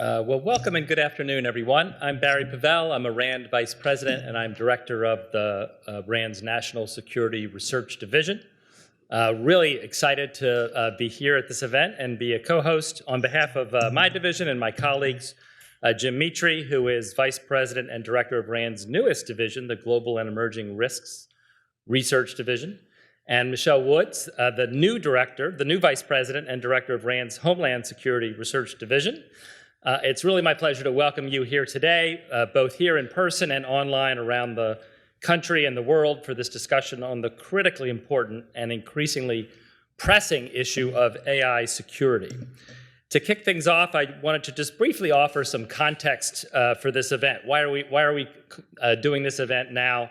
Well, welcome and good afternoon, everyone. I'm Barry Pavel. I'm a RAND Vice President, and I'm Director of the RAND's National Security Research Division. Really excited to be here at this event and be a co-host on behalf of my division and my colleagues, Jim Mitri, who is Vice President and Director of RAND's newest division, the Global and Emerging Risks Research Division, and Michelle Woods, the new Vice President and Director of RAND's Homeland Security Research Division. It's really my pleasure to welcome you here today, both here in person and online around the country and the world for this discussion on the critically important and increasingly pressing issue of AI security. To kick things off, I wanted to just briefly offer some context for this event. Why are we doing this event now,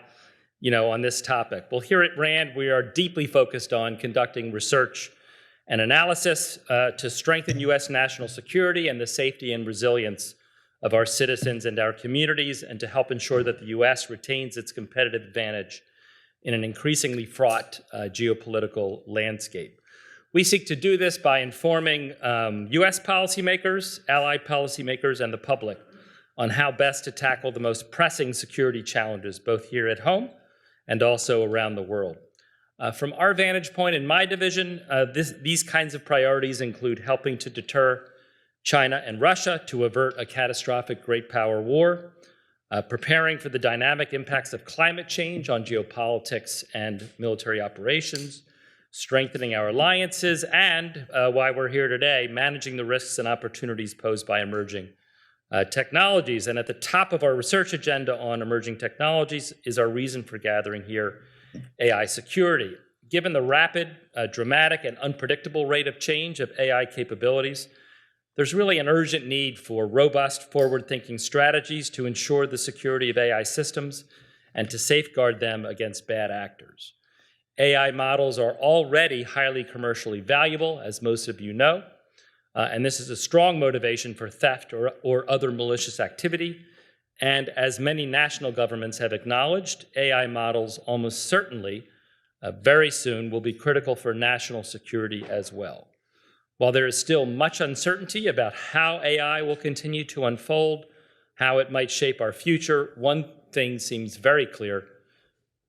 on this topic? Well, here at RAND, we are deeply focused on conducting research and analysis to strengthen U.S. national security and the safety and resilience of our citizens and our communities, and to help ensure that the U.S. retains its competitive advantage in an increasingly fraught geopolitical landscape. We seek to do this by informing U.S. policymakers, allied policymakers, and the public on how best to tackle the most pressing security challenges, both here at home and also around the world. From our vantage point in my division, these kinds of priorities include helping to deter China and Russia to avert a catastrophic great power war, preparing for the dynamic impacts of climate change on geopolitics and military operations, strengthening our alliances, and why we're here today, managing the risks and opportunities posed by emerging technologies. And at the top of our research agenda on emerging technologies is our reason for gathering here, AI security. Given the rapid, dramatic, and unpredictable rate of change of AI capabilities, there's really an urgent need for robust, forward-thinking strategies to ensure the security of AI systems and to safeguard them against bad actors. AI models are already highly commercially valuable, as most of you know, and this is a strong motivation for theft or other malicious activity. And as many national governments have acknowledged, AI models almost certainly, very soon, will be critical for national security as well. While there is still much uncertainty about how AI will continue to unfold, how it might shape our future, one thing seems very clear.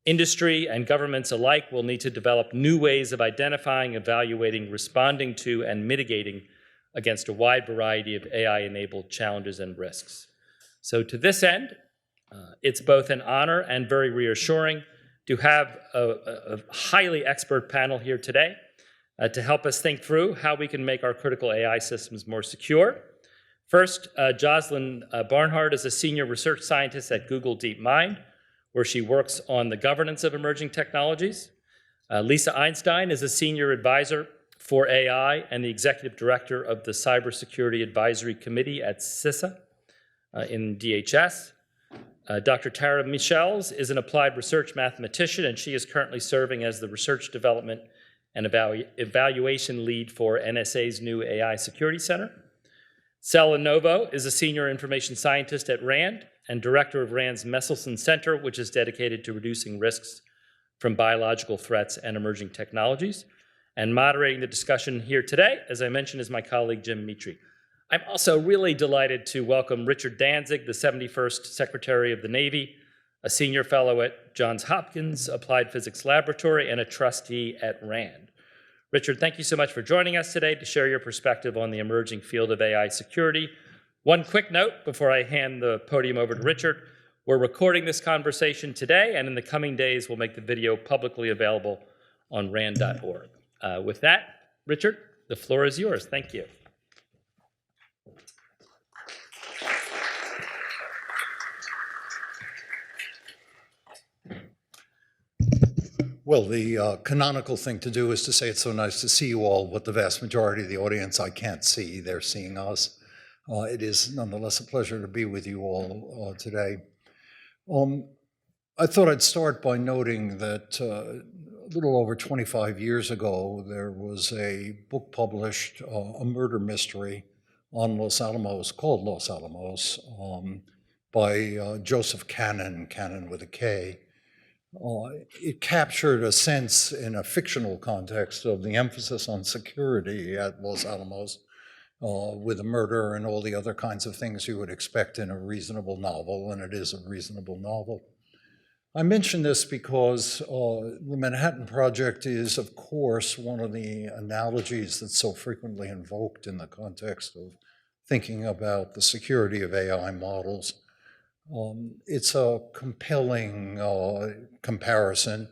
Industry and governments alike will need to develop new ways of identifying, evaluating, responding to, and mitigating against a wide variety of AI-enabled challenges and risks. So to this end, it's both an honor and very reassuring to have a highly expert panel here today to help us think through how we can make our critical AI systems more secure. First, Jocelyn Barnhart is a senior research scientist at Google DeepMind, where she works on the governance of emerging technologies. Lisa Einstein is a senior advisor for AI and the executive director of the Cybersecurity Advisory Committee at CISA. In DHS. Dr. Tara Michels is an applied research mathematician, and she is currently serving as the research development and evaluation lead for NSA's new AI Security Center. Sela Novo is a senior information scientist at RAND and director of RAND's Messelson Center, which is dedicated to reducing risks from biological threats and emerging technologies. And moderating the discussion here today, as I mentioned, is my colleague Jim Mitri. I'm also really delighted to welcome Richard Danzig, the 71st Secretary of the Navy, a senior fellow at Johns Hopkins Applied Physics Laboratory, and a trustee at RAND. Richard, thank you so much for joining us today to share your perspective on the emerging field of AI security. One quick note before I hand the podium over to Richard. We're recording this conversation today, and in the coming days, we'll make the video publicly available on rand.org. With that, Richard, the floor is yours. Thank you. Well, the canonical thing to do is to say it's so nice to see you all, but the vast majority of the audience I can't see. They're seeing us. It is nonetheless a pleasure to be with you all today. I thought I'd start by noting that a little over 25 years ago, there was a book published, a murder mystery on Los Alamos, called Los Alamos, by Joseph Cannon with a K. It captured a sense in a fictional context of the emphasis on security at Los Alamos, with a murder and all the other kinds of things you would expect in a reasonable novel, and it is a reasonable novel. I mention this because the Manhattan Project is, of course, one of the analogies that's so frequently invoked in the context of thinking about the security of AI models. It's a compelling comparison,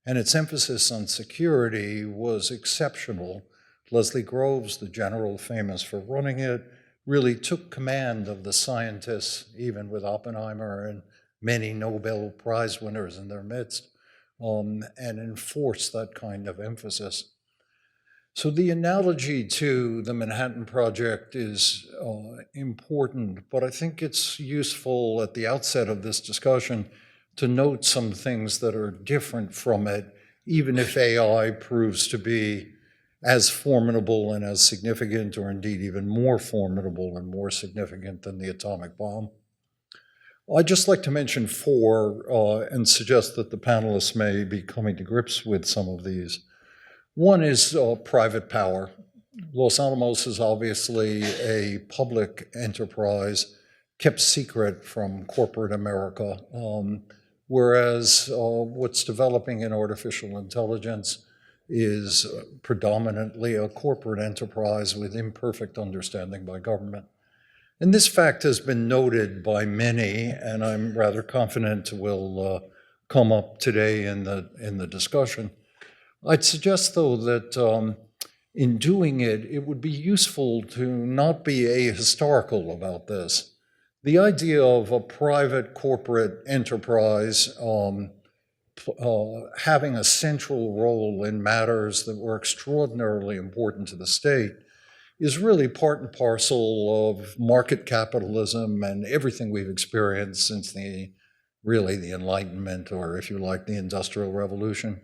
and its emphasis on security was exceptional. Leslie Groves, the general famous for running it, really took command of the scientists, even with Oppenheimer and many Nobel Prize winners in their midst, and enforced that kind of emphasis. So the analogy to the Manhattan Project is important, but I think it's useful at the outset of this discussion to note some things that are different from it, even if AI proves to be as formidable and as significant, or indeed even more formidable and more significant than the atomic bomb. I'd just like to mention four and suggest that the panelists may be coming to grips with some of these. One is private power. Los Alamos is obviously a public enterprise kept secret from corporate America, whereas what's developing in artificial intelligence is predominantly a corporate enterprise with imperfect understanding by government. And this fact has been noted by many, and I'm rather confident will come up today in the discussion. I'd suggest, though, that in doing it, it would be useful to not be ahistorical about this. The idea of a private corporate enterprise having a central role in matters that were extraordinarily important to the state is really part and parcel of market capitalism and everything we've experienced since the Enlightenment, or if you like, the Industrial Revolution.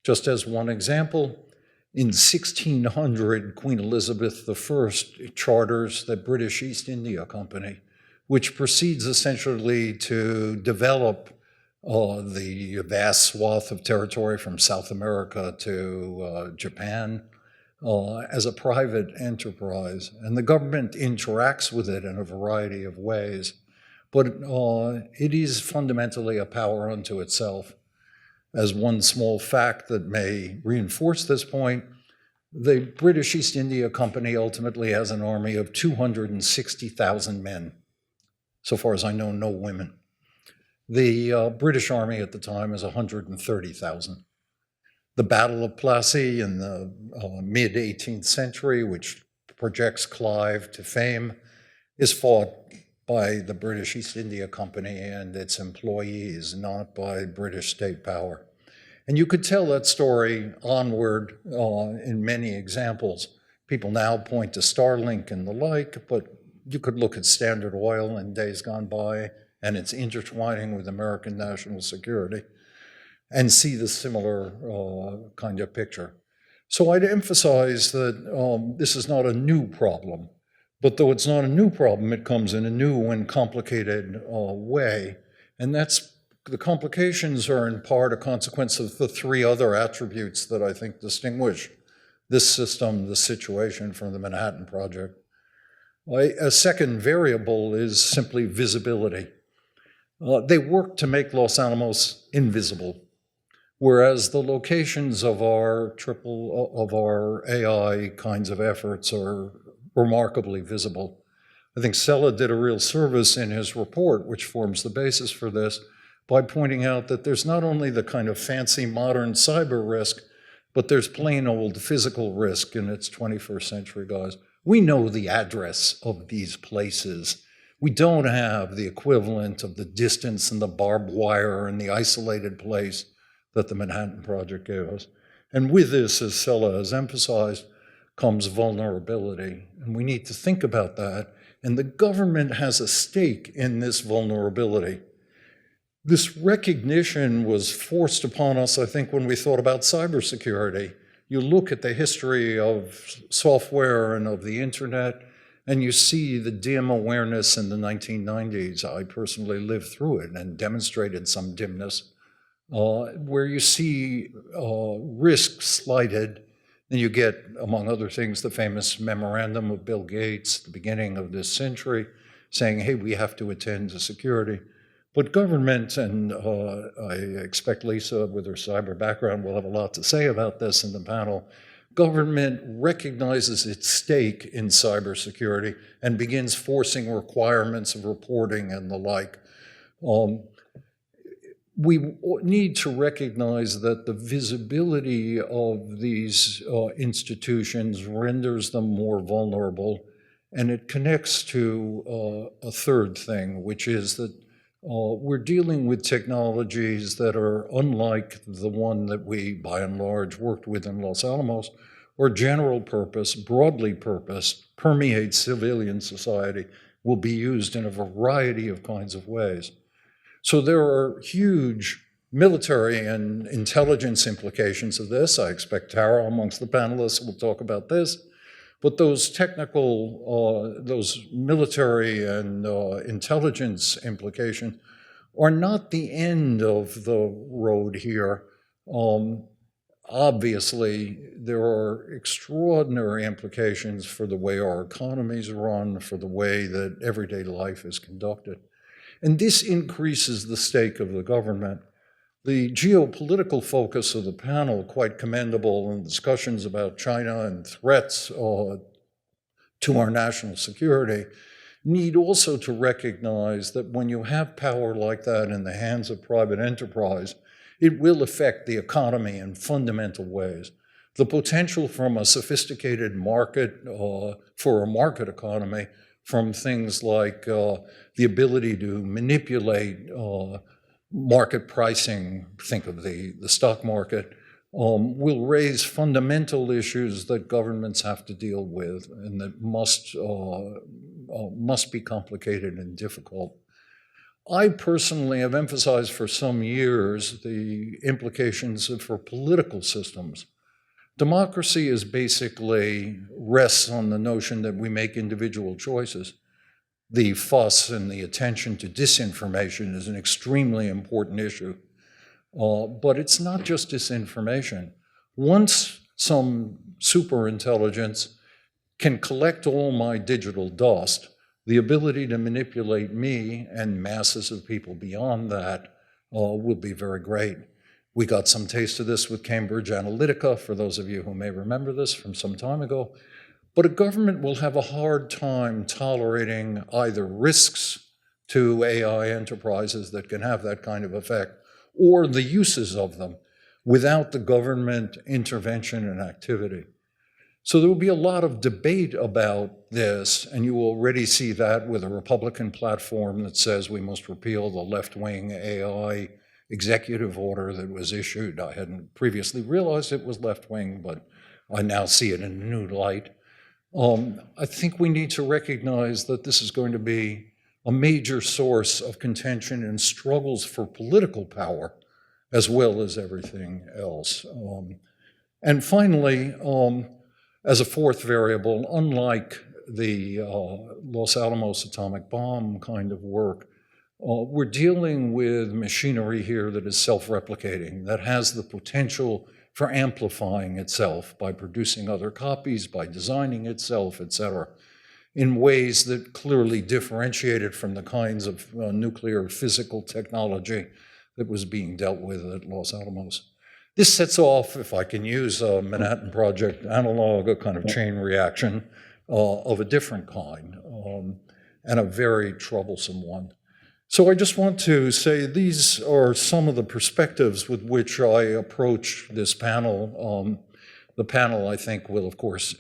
Just as one example, in 1600, Queen Elizabeth I charters the British East India Company, which proceeds essentially to develop the vast swath of territory from South America to Japan as a private enterprise. And the government interacts with it in a variety of ways, but it is fundamentally a power unto itself. As one small fact that may reinforce this point, the British East India Company ultimately has an army of 260,000 men. So far as I know, no women. The British Army at the time is 130,000. The Battle of Plassey in the mid-18th century, which projects Clive to fame, is fought by the British East India Company and its employees, not by British state power. And you could tell that story onward in many examples. People now point to Starlink and the like, but you could look at Standard Oil in days gone by and its intertwining with American national security and see the similar kind of picture. So I'd emphasize that this is not a new problem, but though it's not a new problem, it comes in a new and complicated way. And the complications are in part a consequence of the three other attributes that I think distinguish this system, this situation, from the Manhattan Project. A second variable is simply visibility. They work to make Los Alamos invisible, whereas the locations of our AI kinds of efforts are remarkably visible. I think Sella did a real service in his report, which forms the basis for this, by pointing out that there's not only the kind of fancy modern cyber risk, but there's plain old physical risk in its 21st century guise. We know the address of these places. We don't have the equivalent of the distance and the barbed wire and the isolated place that the Manhattan Project gave us. And with this, as Sella has emphasized, comes vulnerability. And we need to think about that. And the government has a stake in this vulnerability. This recognition was forced upon us, I think, when we thought about cybersecurity. You look at the history of software and of the internet, and you see the dim awareness in the 1990s. I personally lived through it and demonstrated some dimness, where you see risk slighted Then you get, among other things, the famous memorandum of Bill Gates at the beginning of this century saying, hey, we have to attend to security. But government, and I expect Lisa, with her cyber background, will have a lot to say about this in the panel, government recognizes its stake in cybersecurity and begins forcing requirements of reporting and the like. We need to recognize that the visibility of these institutions renders them more vulnerable, and it connects to a third thing, which is that we're dealing with technologies that are unlike the one that we, by and large, worked with in Los Alamos, or general purpose, broadly purposed, permeate civilian society, will be used in a variety of kinds of ways. So there are huge military and intelligence implications of this. I expect Tara, amongst the panelists, will talk about this. But those technical, those military and intelligence implications are not the end of the road here. Obviously, there are extraordinary implications for the way our economies run, for the way that everyday life is conducted. And this increases the stake of the government. The geopolitical focus of the panel, quite commendable in discussions about China and threats to our national security, need also to recognize that when you have power like that in the hands of private enterprise, it will affect the economy in fundamental ways. The potential from a sophisticated market, for a market economy, from things like the ability to manipulate market pricing, think of the stock market, will raise fundamental issues that governments have to deal with and that must be complicated and difficult. I personally have emphasized for some years the implications for political systems. Democracy is basically rests on the notion that we make individual choices. The fuss and the attention to disinformation is an extremely important issue. But it's not just disinformation. Once some superintelligence can collect all my digital dust, the ability to manipulate me and masses of people beyond that will be very great. We got some taste of this with Cambridge Analytica, for those of you who may remember this from some time ago. But a government will have a hard time tolerating either risks to AI enterprises that can have that kind of effect, or the uses of them without the government intervention and activity. So there will be a lot of debate about this, and you already see that with a Republican platform that says we must repeal the left-wing AI executive order that was issued. I hadn't previously realized it was left-wing, but I now see it in a new light. I think we need to recognize that this is going to be a major source of contention and struggles for political power, as well as everything else. And finally, as a fourth variable, unlike the Los Alamos atomic bomb kind of work, we're dealing with machinery here that is self-replicating, that has the potential for amplifying itself by producing other copies, by designing itself, et cetera, in ways that clearly differentiated from the kinds of nuclear physical technology that was being dealt with at Los Alamos. This sets off, if I can use a Manhattan Project analog, a kind of chain reaction of a different kind, and a very troublesome one. So I just want to say these are some of the perspectives with which I approach this panel. The panel, I think, will, of course,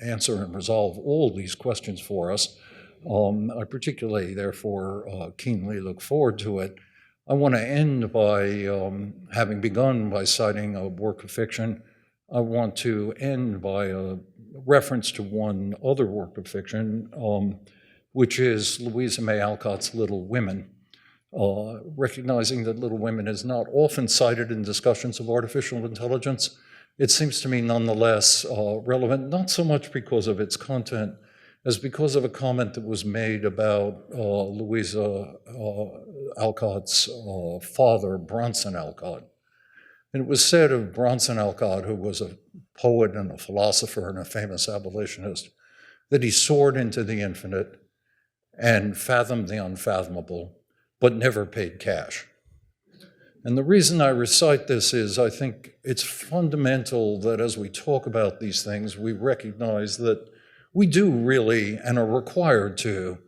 answer and resolve all these questions for us. I particularly, therefore, keenly look forward to it. I want to end by, having begun by citing a work of fiction, I want to end by a reference to one other work of fiction, which is Louisa May Alcott's Little Women, recognizing that Little Women is not often cited in discussions of artificial intelligence. It seems to me nonetheless relevant, not so much because of its content, as because of a comment that was made about Louisa Alcott's father, Bronson Alcott. And it was said of Bronson Alcott, who was a poet and a philosopher and a famous abolitionist, that he soared into the infinite and fathomed the unfathomable, but never paid cash. And the reason I recite this is I think it's fundamental that as we talk about these things, we recognize that we do really and are required to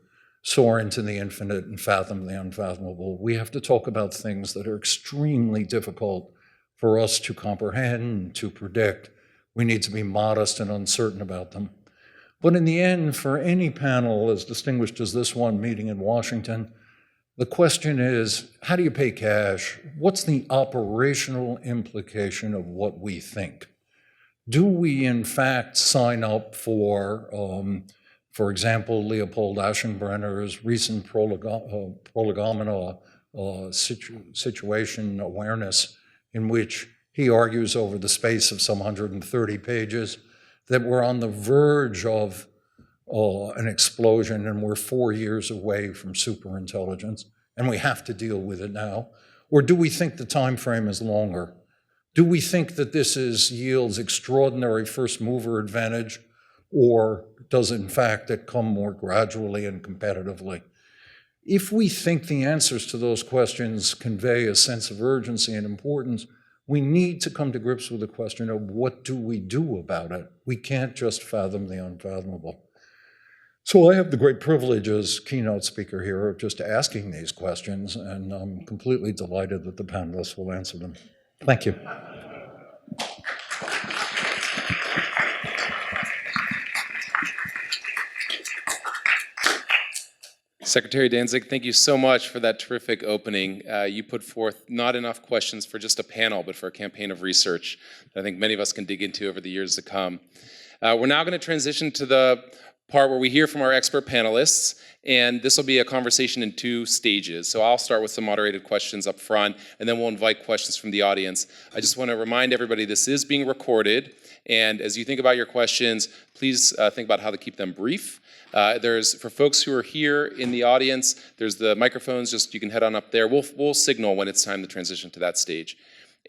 soar into the infinite and fathom the unfathomable. We have to talk about things that are extremely difficult for us to comprehend and to predict. We need to be modest and uncertain about them. But in the end, for any panel as distinguished as this one meeting in Washington, the question is, how do you pay cash? What's the operational implication of what we think? Do we, in fact, sign up for example, Leopold Aschenbrenner's recent prolegomena situation awareness, in which he argues over the space of some 130 pages that we're on the verge of an explosion and we're 4 years away from superintelligence and we have to deal with it now? Or do we think the time frame is longer? Do we think that this yields extraordinary first mover advantage, or does in fact it come more gradually and competitively? If we think the answers to those questions convey a sense of urgency and importance, we need to come to grips with the question of what do we do about it? We can't just fathom the unfathomable. So I have the great privilege as keynote speaker here of just asking these questions, and I'm completely delighted that the panelists will answer them. Thank you. Secretary Danzig, thank you so much for that terrific opening. You put forth not enough questions for just a panel, but for a campaign of research that I think many of us can dig into over the years to come. We're now going to transition to the part where we hear from our expert panelists, and this will be a conversation in 2 stages. So I'll start with some moderated questions up front, and then we'll invite questions from the audience. I just want to remind everybody this is being recorded, and as you think about your questions, please think about how to keep them brief. For folks who are here in the audience, there's the microphones, just you can head on up there. We'll signal when it's time to transition to that stage.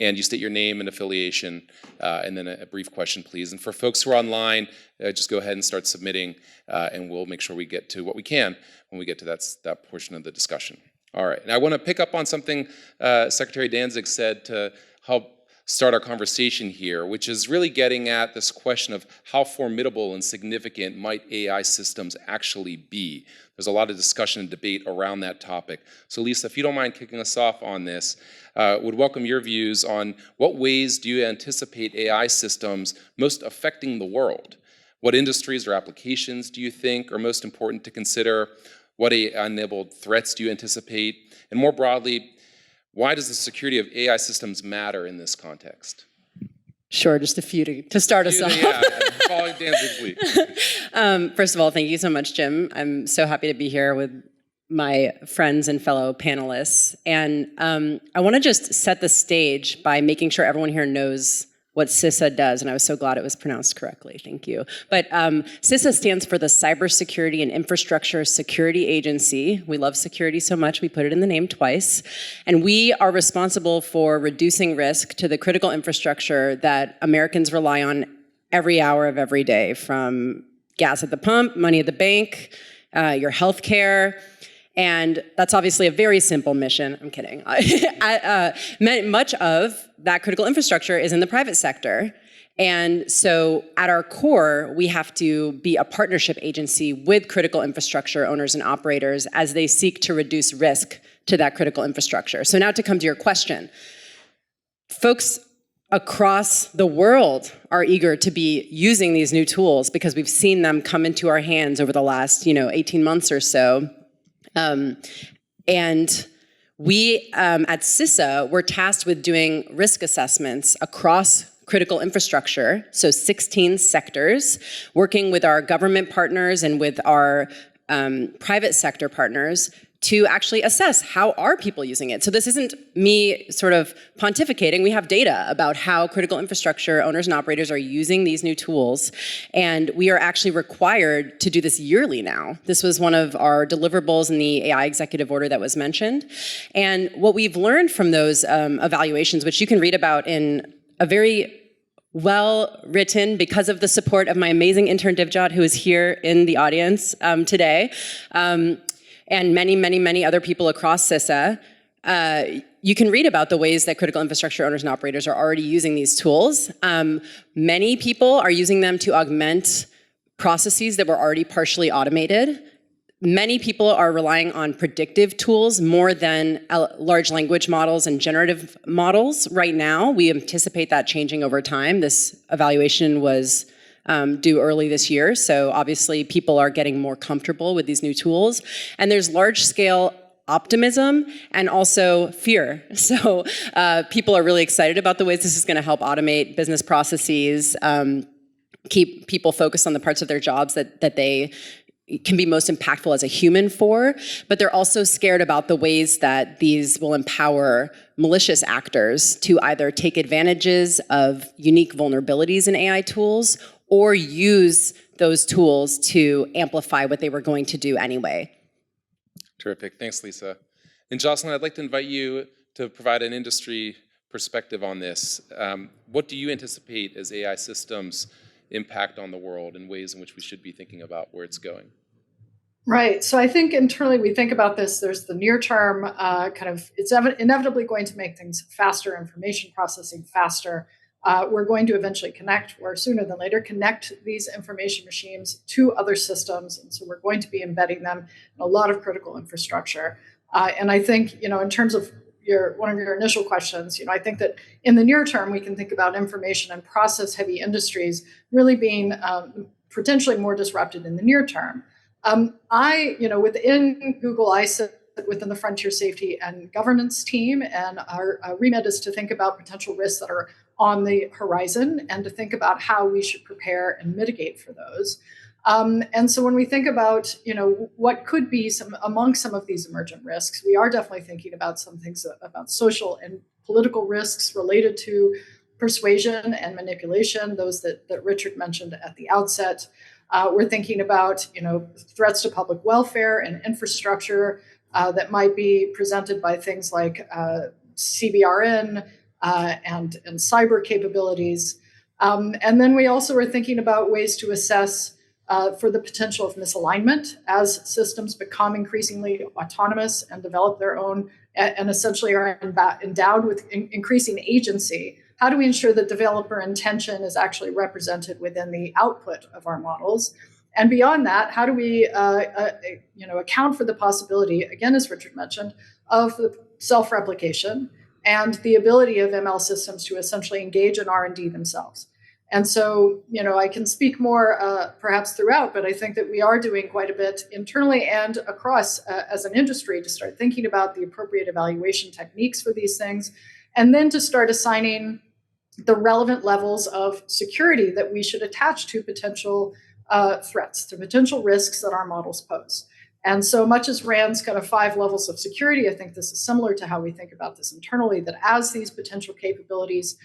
And you state your name and affiliation, and then a brief question, please. And for folks who are online, just go ahead and start submitting, and we'll make sure we get to what we can when we get to that portion of the discussion. All right, and I want to pick up on something Secretary Danzig said to help start our conversation here, which is really getting at this question of how formidable and significant might AI systems actually be. There's a lot of discussion and debate around that topic. So Lisa, if you don't mind kicking us off on this, would welcome your views on what ways do you anticipate AI systems most affecting the world? What industries or applications do you think are most important to consider? What AI-enabled threats do you anticipate? And more broadly, why does the security of AI systems matter in this context? Sure, just a few to start us off. Yeah, following Danzig's lead. First of all, thank you so much, Jim. I'm so happy to be here with my friends and fellow panelists. And I want to just set the stage by making sure everyone here knows what CISA does, and I was so glad it was pronounced correctly, thank you. But CISA stands for the Cybersecurity and Infrastructure Security Agency. We love security so much, we put it in the name twice. And we are responsible for reducing risk to the critical infrastructure that Americans rely on every hour of every day, from gas at the pump, money at the bank, your health care. And that's obviously a very simple mission. I'm kidding. Much of that critical infrastructure is in the private sector. And so at our core, we have to be a partnership agency with critical infrastructure owners and operators as they seek to reduce risk to that critical infrastructure. So now to come to your question. Folks across the world are eager to be using these new tools because we've seen them come into our hands over the last 18 months or so. And we at CISA were tasked with doing risk assessments across critical infrastructure, so 16 sectors, working with our government partners and with our private sector partners to actually assess how are people using it. So this isn't me sort of pontificating. We have data about how critical infrastructure owners and operators are using these new tools, and we are actually required to do this yearly now. This was one of our deliverables in the AI executive order that was mentioned. And what we've learned from those evaluations, which you can read about in a very well-written, because of the support of my amazing intern Divjot, who is here in the audience today, and many, many, many other people across CISA, you can read about the ways that critical infrastructure owners and operators are already using these tools. Many people are using them to augment processes that were already partially automated. Many people are relying on predictive tools more than large language models and generative models right now. We anticipate that changing over time. This evaluation was due early this year, so obviously people are getting more comfortable with these new tools. And there's large-scale optimism and also fear. So people are really excited about the ways this is going to help automate business processes, keep people focused on the parts of their jobs that they can be most impactful as a human for, but they're also scared about the ways that these will empower malicious actors to either take advantages of unique vulnerabilities in AI tools or use those tools to amplify what they were going to do anyway. Terrific. Thanks, Lisa. And Jocelyn, I'd like to invite you to provide an industry perspective on this. What do you anticipate as AI systems impact on the world and ways in which we should be thinking about where it's going? Right. So I think internally we think about this. There's the near term it's inevitably going to make things faster, information processing faster. We're going to eventually or sooner than later, connect these information machines to other systems. And so we're going to be embedding them in a lot of critical infrastructure. And I think, in terms of one of your initial questions, I think that in the near term, we can think about information and process heavy industries really being potentially more disrupted in the near term. Within Google, I sit within the Frontier Safety and Governance team, and our remit is to think about potential risks that are on the horizon and to think about how we should prepare and mitigate for those. And so when we think about, what could be among some of these emergent risks, we are definitely thinking about some things about social and political risks related to persuasion and manipulation, those that Richard mentioned at the outset. We're thinking about, threats to public welfare and infrastructure that might be presented by things like CBRN and cyber capabilities. And then we also are thinking about ways to assess for the potential of misalignment as systems become increasingly autonomous and develop their own and essentially are endowed with increasing agency. How do we ensure that developer intention is actually represented within the output of our models? And beyond that, how do we account for the possibility, again, as Richard mentioned, of the self-replication and the ability of ML systems to essentially engage in R&D themselves? And so, I can speak more perhaps throughout, but I think that we are doing quite a bit internally and across as an industry to start thinking about the appropriate evaluation techniques for these things, and then to start assigning the relevant levels of security that we should attach to potential threats, to potential risks that our models pose. And so much as RAND's kind of 5 levels of security, I think this is similar to how we think about this internally, that as these potential capabilities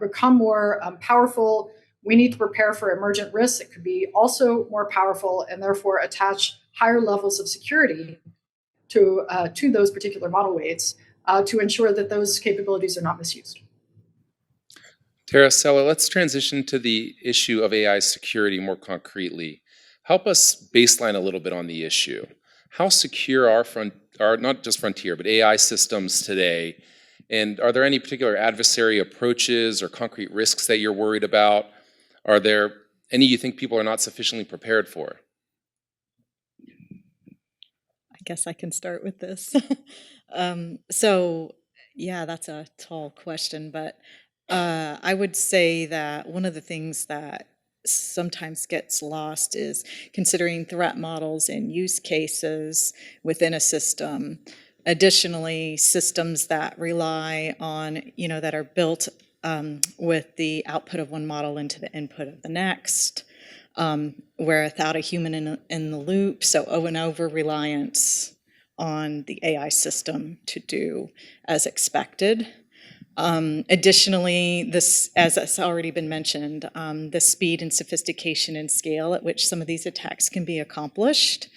become more powerful, we need to prepare for emergent risks. It could be also more powerful and therefore attach higher levels of security to those particular model weights to ensure that those capabilities are not misused. Tara, Sela, let's transition to the issue of AI security more concretely. Help us baseline a little bit on the issue. How secure are not just Frontier, but AI systems today? And are there any particular adversary approaches or concrete risks that you're worried about? Are there any you think people are not sufficiently prepared for? I guess I can start with this. So, yeah, that's a tall question, but I would say that one of the things that sometimes gets lost is considering threat models and use cases within a system. Additionally, systems that rely on, that are built with the output of one model into the input of the next, where without a human in the loop, so over and over reliance on the AI system to do as expected. Additionally, this, as has already been mentioned, the speed and sophistication and scale at which some of these attacks can be accomplished.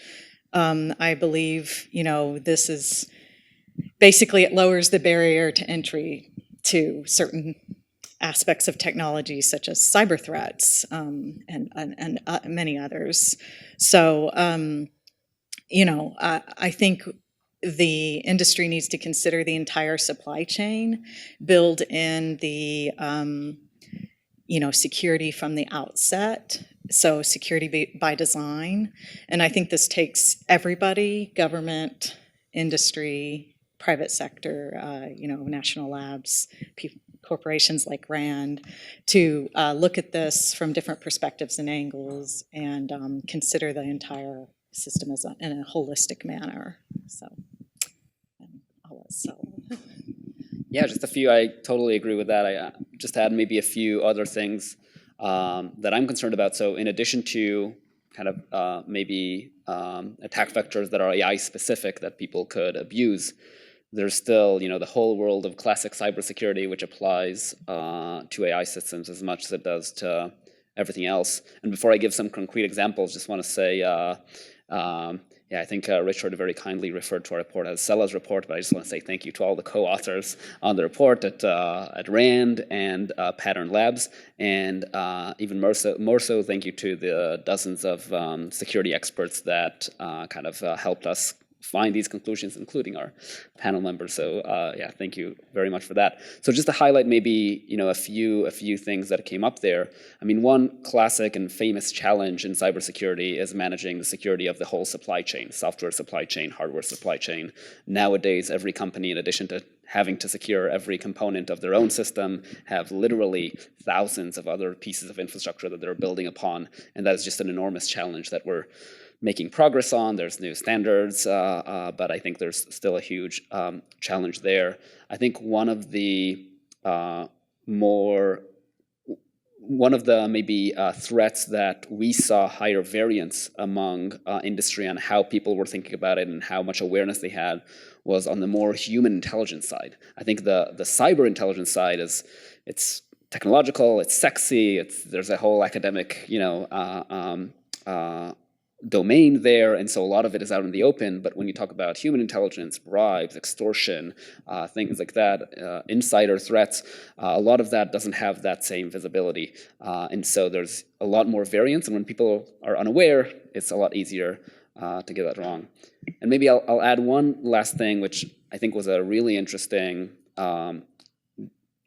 I believe, this is basically, it lowers the barrier to entry to certain aspects of technology, such as cyber threats and many others. So, I think the industry needs to consider the entire supply chain, build in the, security from the outset. So security by design. And I think this takes everybody, government, industry, private sector, national labs, corporations like RAND, to look at this from different perspectives and angles and consider the entire system in a holistic manner. So, I'll let Sel. Yeah, just a few. I totally agree with that. I just add maybe a few other things that I'm concerned about. So in addition to kind of maybe attack vectors that are AI specific that people could abuse, there's still, the whole world of classic cybersecurity, which applies to AI systems as much as it does to everything else. And before I give some concrete examples, just want to say, I think Richard very kindly referred to our report as Sella's report, but I just want to say thank you to all the co-authors on the report at RAND and Pattern Labs, and even more so thank you to the dozens of security experts that kind of helped us find these conclusions, including our panel members. So thank you very much for that. So just to highlight maybe a few things that came up there. I mean, one classic and famous challenge in cybersecurity is managing the security of the whole supply chain, software supply chain, hardware supply chain. Nowadays, every company, in addition to having to secure every component of their own system, have literally thousands of other pieces of infrastructure that they're building upon, and that is just an enormous challenge that we're making progress on. There's new standards, but I think there's still a huge challenge there. I think one of the maybe threats that we saw higher variance among industry on how people were thinking about it and how much awareness they had was on the more human intelligence side. I think the cyber intelligence side it's technological, it's sexy, there's a whole academic domain there, and so a lot of it is out in the open. But when you talk about human intelligence, bribes, extortion, things like that, insider threats, a lot of that doesn't have that same visibility, and so there's a lot more variance. And when people are unaware, it's a lot easier to get that wrong. And maybe I'll add one last thing, which I think was a really interesting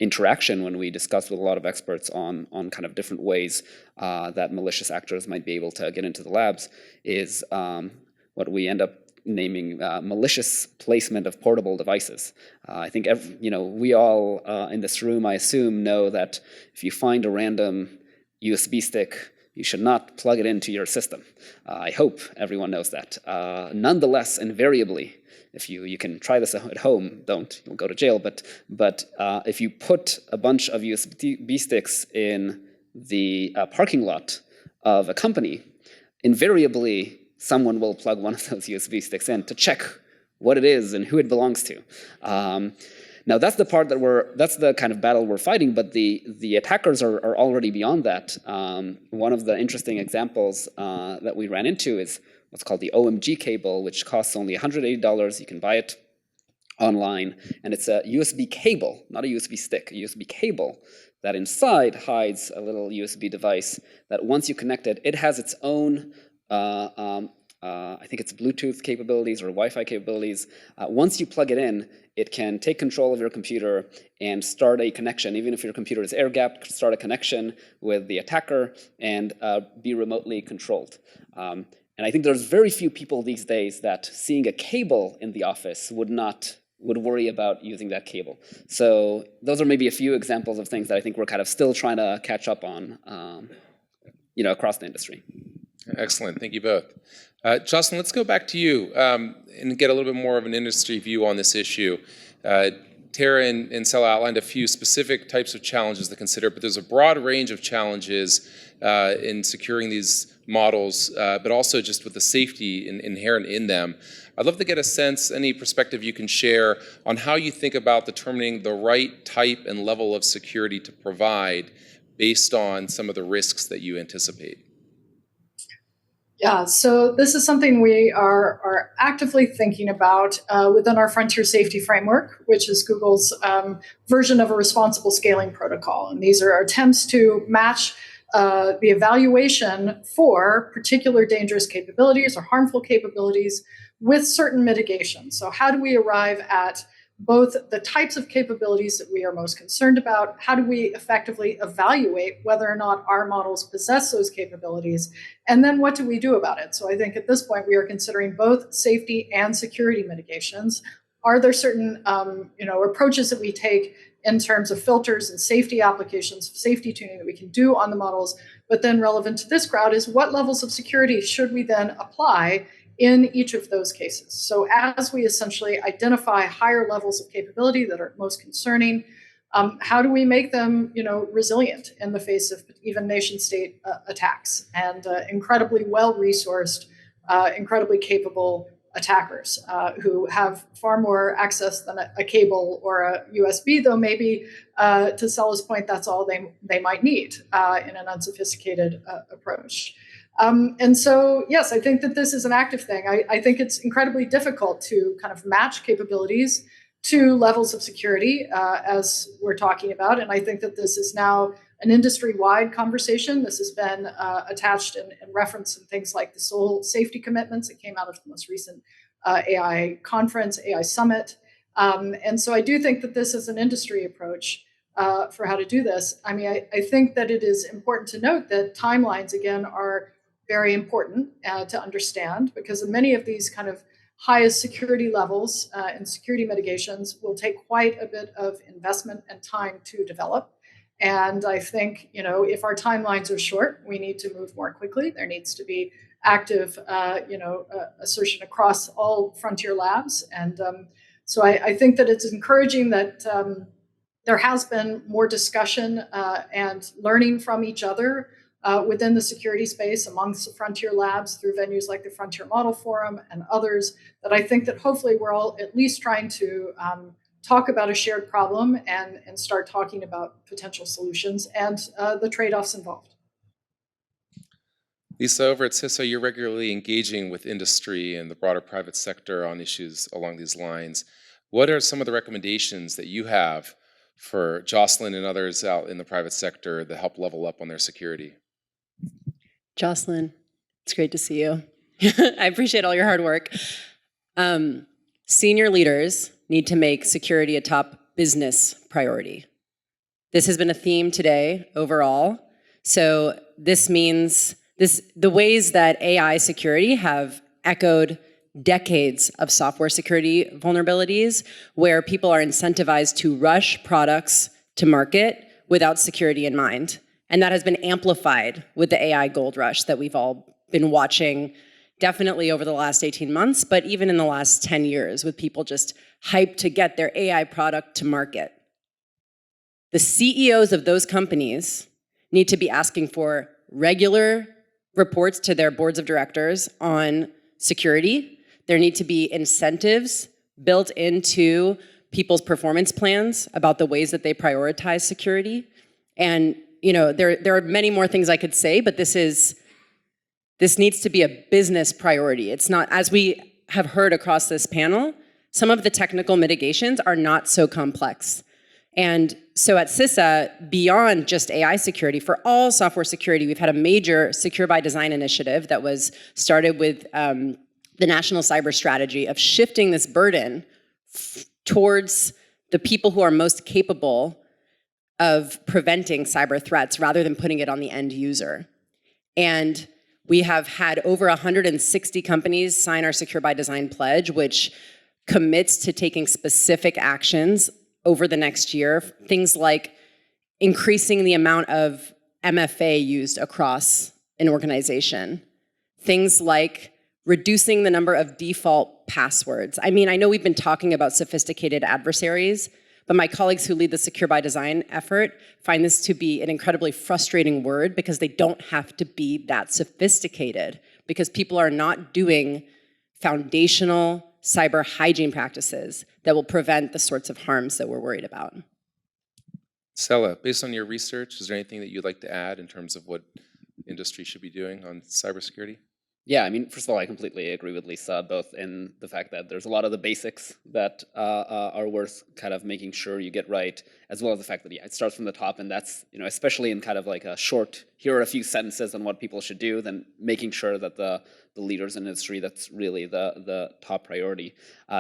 interaction when we discussed with a lot of experts on kind of different ways that malicious actors might be able to get into the labs, is what we end up naming malicious placement of portable devices. I think we all in this room, I assume, know that if you find a random USB stick, you should not plug it into your system. I hope everyone knows that. Nonetheless, invariably, if you can try this at home, you'll go to jail. But if you put a bunch of USB sticks in the parking lot of a company, invariably someone will plug one of those USB sticks in to check what it is and who it belongs to. Now that's the part that's the kind of battle we're fighting, but the attackers are already beyond that. One of the interesting examples that we ran into is what's called the OMG cable, which costs only $180. You can buy it online, and it's a USB cable, not a USB stick, a USB cable that inside hides a little USB device that once you connect it, it has its own I think it's Bluetooth capabilities or Wi-Fi capabilities. Once you plug it in, it can take control of your computer and start a connection. Even if your computer is air-gapped, start a connection with the attacker and be remotely controlled. And I think there's very few people these days that seeing a cable in the office would worry about using that cable. So those are maybe a few examples of things that I think we're kind of still trying to catch up on, across the industry. Excellent, thank you both. Jocelyn, let's go back to you and get a little bit more of an industry view on this issue. Tara and Sela outlined a few specific types of challenges to consider, but there's a broad range of challenges in securing these models, but also just with the safety inherent in them. I'd love to get a sense, any perspective you can share on how you think about determining the right type and level of security to provide based on some of the risks that you anticipate. Yeah, so this is something we are actively thinking about within our Frontier Safety Framework, which is Google's version of a responsible scaling protocol. And these are attempts to match the evaluation for particular dangerous capabilities or harmful capabilities with certain mitigations. So how do we arrive at both the types of capabilities that we are most concerned about? How do we effectively evaluate whether or not our models possess those capabilities? And then what do we do about it? So I think at this point, we are considering both safety and security mitigations. Are there certain approaches that we take in terms of filters and safety applications, safety tuning that we can do on the models? But then relevant to this crowd is what levels of security should we then apply in each of those cases? So as we essentially identify higher levels of capability that are most concerning, how do we make them, resilient in the face of even nation-state attacks and incredibly well-resourced, incredibly capable attackers who have far more access than a cable or a USB, though maybe to Sela's point, that's all they might need in an unsophisticated approach. And so, yes, I think that this is an active thing. I think it's incredibly difficult to kind of match capabilities to levels of security as we're talking about. And I think that this is now an industry-wide conversation. This has been attached and referenced in things like the Seoul safety commitments that came out of the most recent AI conference, AI summit. And so I do think that this is an industry approach for how to do this. I mean, I think that it is important to note that timelines, again, are very important to understand, because in many of these kind of highest security levels and security mitigations will take quite a bit of investment and time to develop. And I think, if our timelines are short, we need to move more quickly. There needs to be active, assertion across all frontier labs. And so I think that it's encouraging that there has been more discussion and learning from each other within the security space amongst the frontier labs through venues like the Frontier Model Forum and others, that I think that hopefully we're all at least trying to talk about a shared problem and start talking about potential solutions and the trade-offs involved. Lisa, over at CISA, you're regularly engaging with industry and the broader private sector on issues along these lines. What are some of the recommendations that you have for Jocelyn and others out in the private sector that help level up on their security? Jocelyn, it's great to see you. I appreciate all your hard work. Senior leaders need to make security a top business priority. This has been a theme today overall. So this means the ways that AI security have echoed decades of software security vulnerabilities, where people are incentivized to rush products to market without security in mind. And that has been amplified with the AI gold rush that we've all been watching definitely over the last 18 months, but even in the last 10 years, with people just hyped to get their AI product to market. The CEOs of those companies need to be asking for regular reports to their boards of directors on security. There need to be incentives built into people's performance plans about the ways that they prioritize security. And there are many more things I could say, but this needs to be a business priority. It's not, as we have heard across this panel, some of the technical mitigations are not so complex. And so at CISA, beyond just AI security, for all software security, we've had a major Secure by Design initiative that was started with the National Cyber Strategy of shifting this burden towards the people who are most capable of preventing cyber threats rather than putting it on the end user. And we have had over 160 companies sign our Secure by Design pledge, which commits to taking specific actions over the next year. Things like increasing the amount of MFA used across an organization. Things like reducing the number of default passwords. I mean, I know we've been talking about sophisticated adversaries, But my colleagues who lead the Secure by Design effort find this to be an incredibly frustrating word because they don't have to be that sophisticated, because people are not doing foundational cyber hygiene practices that will prevent the sorts of harms that we're worried about. Sela, based on your research, is there anything that you'd like to add in terms of what industry should be doing on cybersecurity? Yeah, I mean, first of all, I completely agree with Lisa, both in the fact that there's a lot of the basics that are worth kind of making sure you get right, as well as the fact that, yeah, it starts from the top, and that's, you know, especially in kind of like a short, here are a few sentences on what people should do, then making sure that the leaders in industry, that's really the top priority.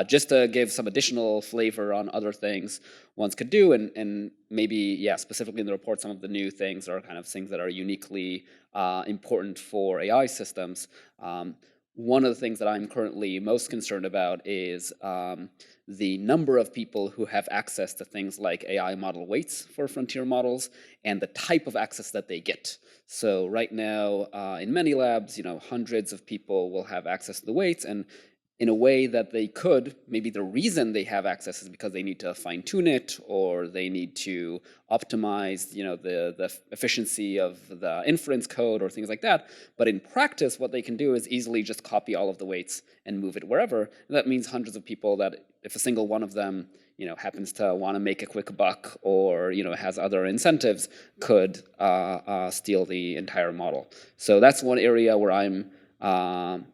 Just to give some additional flavor on other things one could do, and maybe, yeah, specifically in the report, some of the new things are kind of things that are uniquely important for AI systems. One of the things that I'm currently most concerned about is the number of people who have access to things like AI model weights for frontier models and the type of access that they get. So right now, in many labs, you know, hundreds of people will have access to the weights, and in a way that they could, maybe the reason they have access is because they need to fine tune it, or they need to optimize, you know, the efficiency of the inference code or things like that. But in practice, what they can do is easily just copy all of the weights and move it wherever. And that means hundreds of people that if a single one of them, you know, happens to want to make a quick buck or, you know, has other incentives, could steal the entire model. So that's one area where I'm,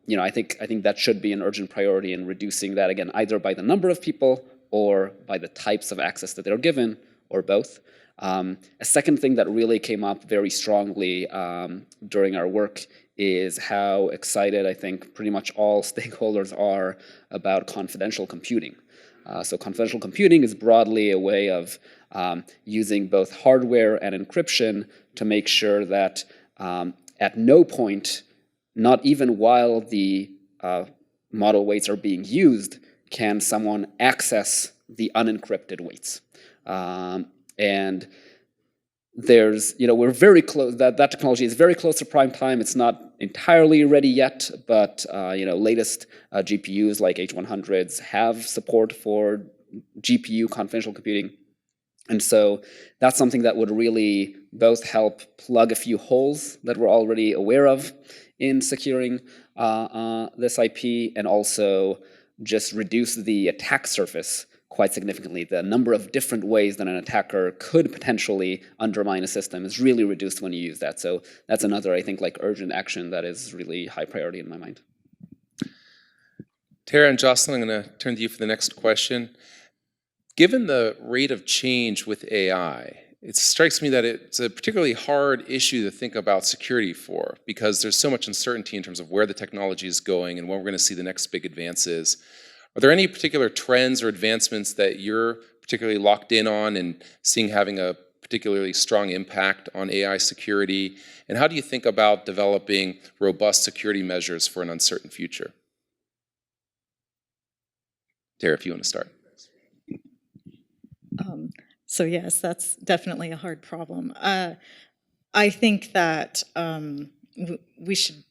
you know, I think that should be an urgent priority in reducing that, again, either by the number of people or by the types of access that they're given, or both. A second thing that really came up very strongly during our work is how excited I think pretty much all stakeholders are about confidential computing. So confidential computing is broadly a way of using both hardware and encryption to make sure that at no point, not even while the model weights are being used, can someone access the unencrypted weights. And there's, you know, we're very close, that technology is very close to prime time. It's not entirely ready yet, but, you know, latest GPUs like H100s have support for GPU confidential computing. And so that's something that would really both help plug a few holes that we're already aware of in securing this IP, and also just reduce the attack surface quite significantly. The number of different ways that an attacker could potentially undermine a system is really reduced when you use that. So that's another, I think, like urgent action that is really high priority in my mind. Tara and Jocelyn, I'm going to turn to you for the next question. Given the rate of change with AI, it strikes me that it's a particularly hard issue to think about security for, because there's so much uncertainty in terms of where the technology is going and when we're going to see the next big advances. Are there any particular trends or advancements that you're particularly locked in on and seeing having a particularly strong impact on AI security? And how do you think about developing robust security measures for an uncertain future? Tara, if you want to start. So yes, that's definitely a hard problem. I think that we should,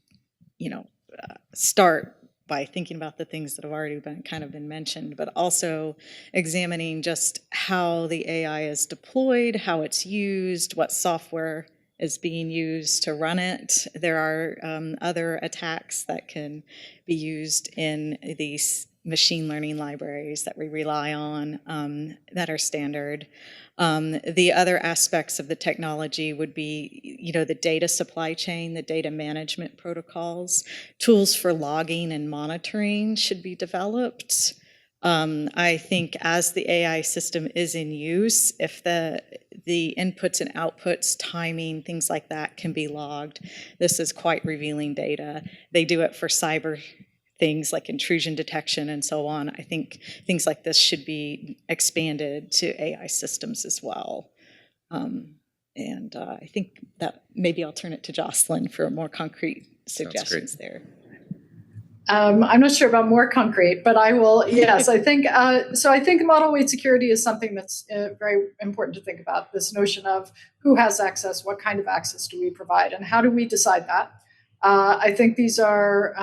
you know, start by thinking about the things that have already been mentioned, but also examining just how the AI is deployed, how it's used, what software is being used to run it. There are other attacks that can be used in these machine learning libraries that we rely on that are standard. The other aspects of the technology would be, you know, the data supply chain, the data management protocols, tools for logging and monitoring should be developed. I think as the AI system is in use, if the inputs and outputs, timing, things like that can be logged, this is quite revealing data. They do it for cyber things like intrusion detection and so on. I think things like this should be expanded to AI systems as well. And I think that maybe I'll turn it to Jocelyn for more concrete suggestions there. I'm not sure about more concrete, but I will. Yes, I think so. I think model weight security is something that's very important to think about. This notion of who has access, what kind of access do we provide, and how do we decide that? I think these are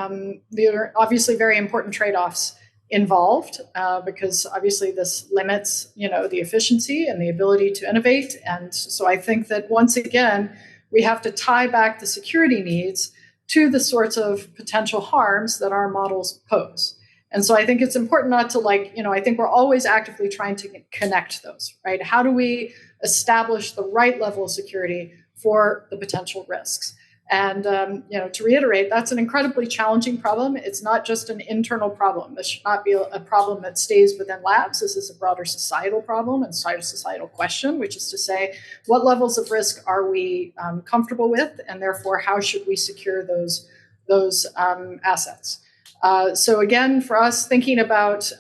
obviously very important trade-offs involved because obviously this limits, the efficiency and the ability to innovate. And so I think that once again, we have to tie back the security needs to the sorts of potential harms that our models pose. And so I think it's important not to I think we're always actively trying to connect those, right? How do we establish the right level of security for the potential risks? And, to reiterate, that's an incredibly challenging problem. It's not just an internal problem. This should not be a problem that stays within labs. This is a broader societal problem and societal question, which is to say, what levels of risk are we comfortable with? And therefore, how should we secure those assets? So again, for us, thinking about,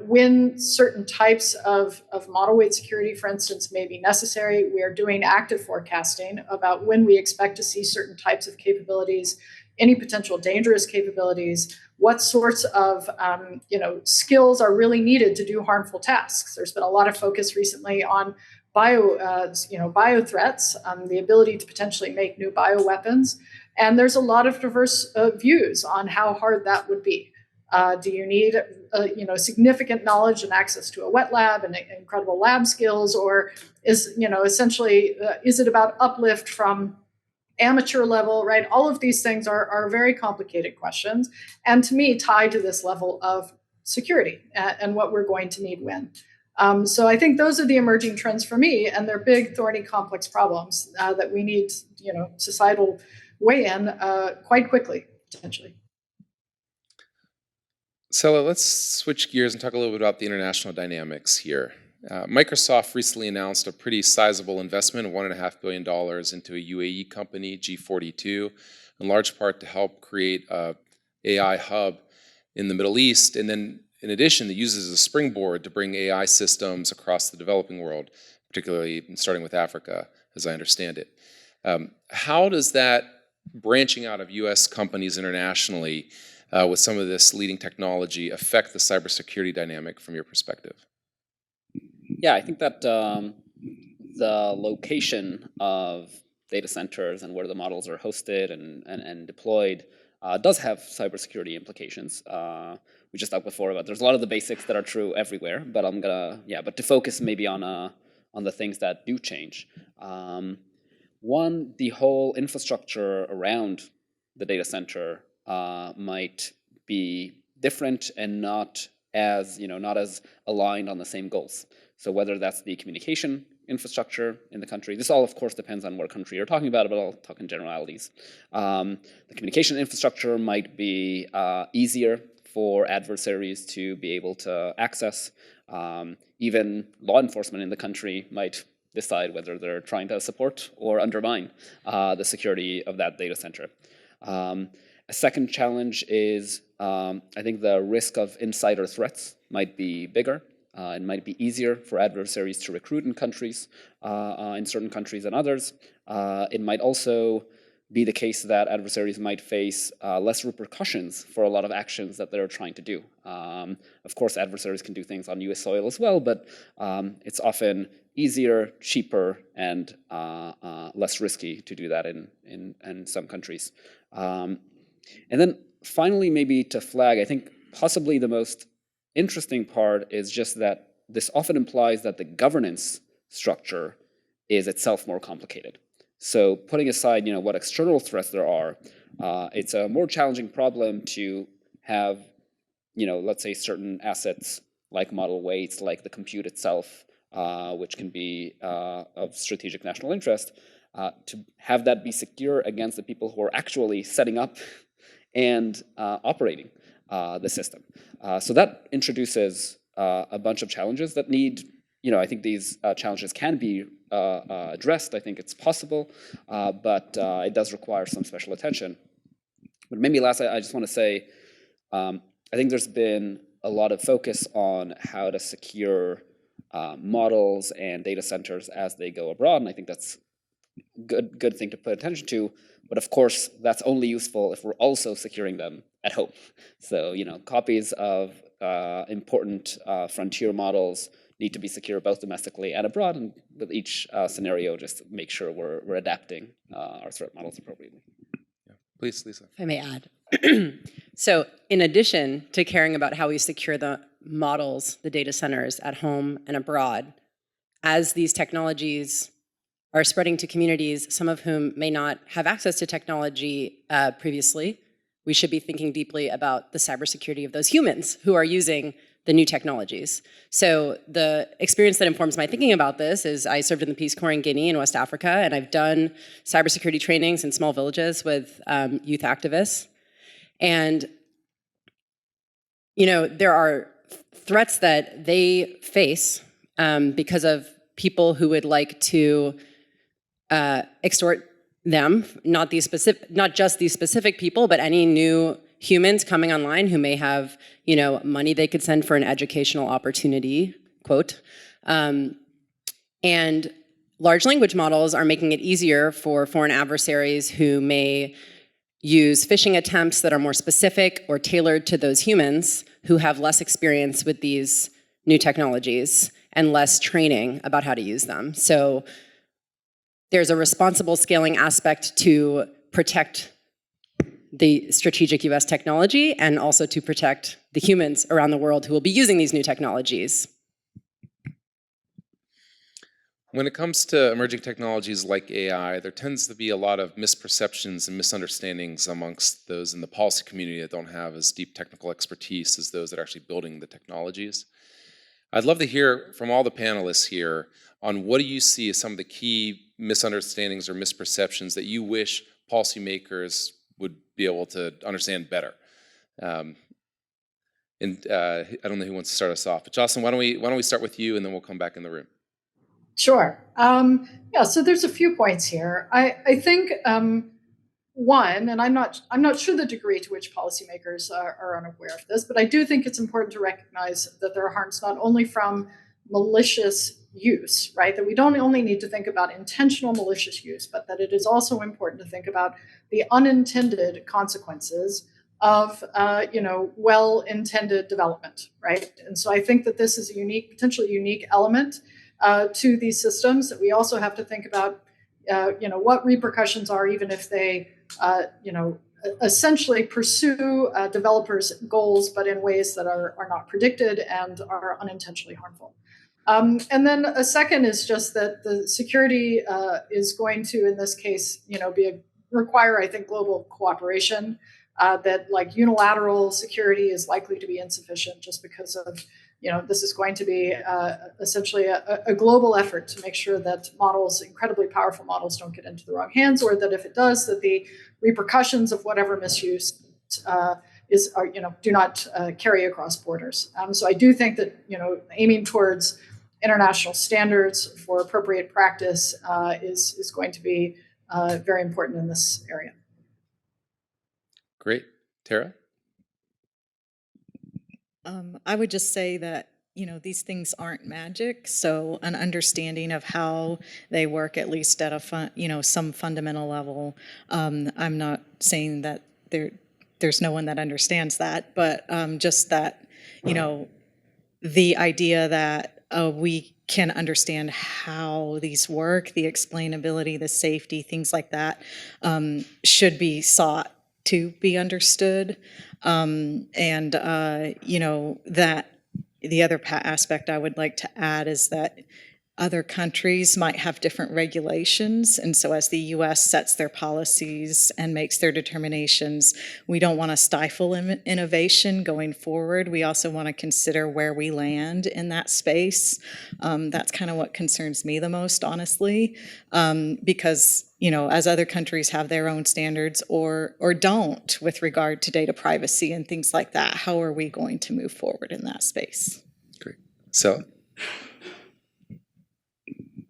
when certain types of model weight security, for instance, may be necessary, we are doing active forecasting about when we expect to see certain types of capabilities, any potential dangerous capabilities, what sorts of, skills are really needed to do harmful tasks. There's been a lot of focus recently on bio threats, the ability to potentially make new bioweapons. And there's a lot of diverse views on how hard that would be. Do you need, significant knowledge and access to a wet lab and incredible lab skills, or is, essentially, is it about uplift from amateur level, right? All of these things are very complicated questions, and to me, tied to this level of security and what we're going to need when. So I think those are the emerging trends for me, and they're big, thorny, complex problems that we need, societal weigh in quite quickly, potentially. So let's switch gears and talk a little bit about the international dynamics here. Microsoft recently announced a pretty sizable investment of $1.5 billion into a UAE company, G42, in large part to help create an AI hub in the Middle East. And then in addition, it uses as a springboard to bring AI systems across the developing world, particularly starting with Africa, as I understand it. How does that branching out of US companies internationally with some of this leading technology affect the cybersecurity dynamic from your perspective? Yeah, I think that the location of data centers and where the models are hosted and deployed does have cybersecurity implications. We just talked before about there's a lot of the basics that are true everywhere, but but to focus maybe on the things that do change. One, the whole infrastructure around the data center might be different and not as aligned on the same goals. So whether that's the communication infrastructure in the country, this all of course depends on what country you're talking about, but I'll talk in generalities. The communication infrastructure might be easier for adversaries to be able to access. Even law enforcement in the country might decide whether they're trying to support or undermine the security of that data center. A second challenge is I think the risk of insider threats might be bigger. It might be easier for adversaries to recruit in certain countries than others. It might also be the case that adversaries might face less repercussions for a lot of actions that they're trying to do. Of course, adversaries can do things on US soil as well, but it's often easier, cheaper, and less risky to do that in some countries. And then finally, maybe to flag, I think possibly the most interesting part is just that this often implies that the governance structure is itself more complicated. So putting aside, what external threats there are, it's a more challenging problem to have, let's say certain assets like model weights, like the compute itself, which can be of strategic national interest, to have that be secure against the people who are actually setting up and operating the system. So that introduces a bunch of challenges that need, I think these challenges can be addressed. I think it's possible, but it does require some special attention. But maybe last, I just want to say, I think there's been a lot of focus on how to secure models and data centers as they go abroad, and I think that's good thing to put attention to. But of course, that's only useful if we're also securing them at home. So, copies of important frontier models need to be secure both domestically and abroad, and with each scenario, just make sure we're adapting our threat models appropriately. Yeah. Please, Lisa. If I may add. So in addition to caring about how we secure the models, the data centers at home and abroad, as these technologies are spreading to communities, some of whom may not have access to technology previously, we should be thinking deeply about the cybersecurity of those humans who are using the new technologies. So the experience that informs my thinking about this is I served in the Peace Corps in Guinea in West Africa, and I've done cybersecurity trainings in small villages with youth activists. And there are threats that they face because of people who would like to extort them, not just these specific people, but any new humans coming online who may have, money they could send for an educational opportunity, quote. And large language models are making it easier for foreign adversaries who may use phishing attempts that are more specific or tailored to those humans who have less experience with these new technologies and less training about how to use them. So there's a responsible scaling aspect to protect the strategic US technology and also to protect the humans around the world who will be using these new technologies. When it comes to emerging technologies like AI, there tends to be a lot of misperceptions and misunderstandings amongst those in the policy community that don't have as deep technical expertise as those that are actually building the technologies. I'd love to hear from all the panelists here on what do you see as some of the key misunderstandings or misperceptions that you wish policymakers would be able to understand better. I don't know who wants to start us off, but Jocelyn, why don't we start with you, and then we'll come back in the room. Sure. So there's a few points here. I think one, and I'm not sure the degree to which policymakers are unaware of this, but I do think it's important to recognize that there are harms not only from malicious use, right? That we don't only need to think about intentional malicious use, but that it is also important to think about the unintended consequences of well-intended development, right? And so I think that this is a potentially unique element to these systems, that we also have to think about what repercussions are, even if they essentially pursue developers' goals, but in ways that are not predicted and are unintentionally harmful. And then a second is just that the security is going to, in this case, require, I think, global cooperation. That like unilateral security is likely to be insufficient, just because of this is going to be essentially a global effort to make sure that incredibly powerful models, don't get into the wrong hands, or that if it does, that the repercussions of whatever misuse do not carry across borders. So I do think that aiming towards international standards for appropriate practice is going to be very important in this area. Great. Tara? I would just say that, these things aren't magic. So an understanding of how they work, at least at some fundamental level. I'm not saying that there's no one that understands that, but just that, the idea that we can understand how these work, the explainability, the safety, things like that, should be sought to be understood. That the other aspect I would like to add is that other countries might have different regulations. And so as the US sets their policies and makes their determinations, we don't want to stifle innovation going forward. We also want to consider where we land in that space. That's kind of what concerns me the most, honestly, because as other countries have their own standards or don't with regard to data privacy and things like that, how are we going to move forward in that space? Great. So.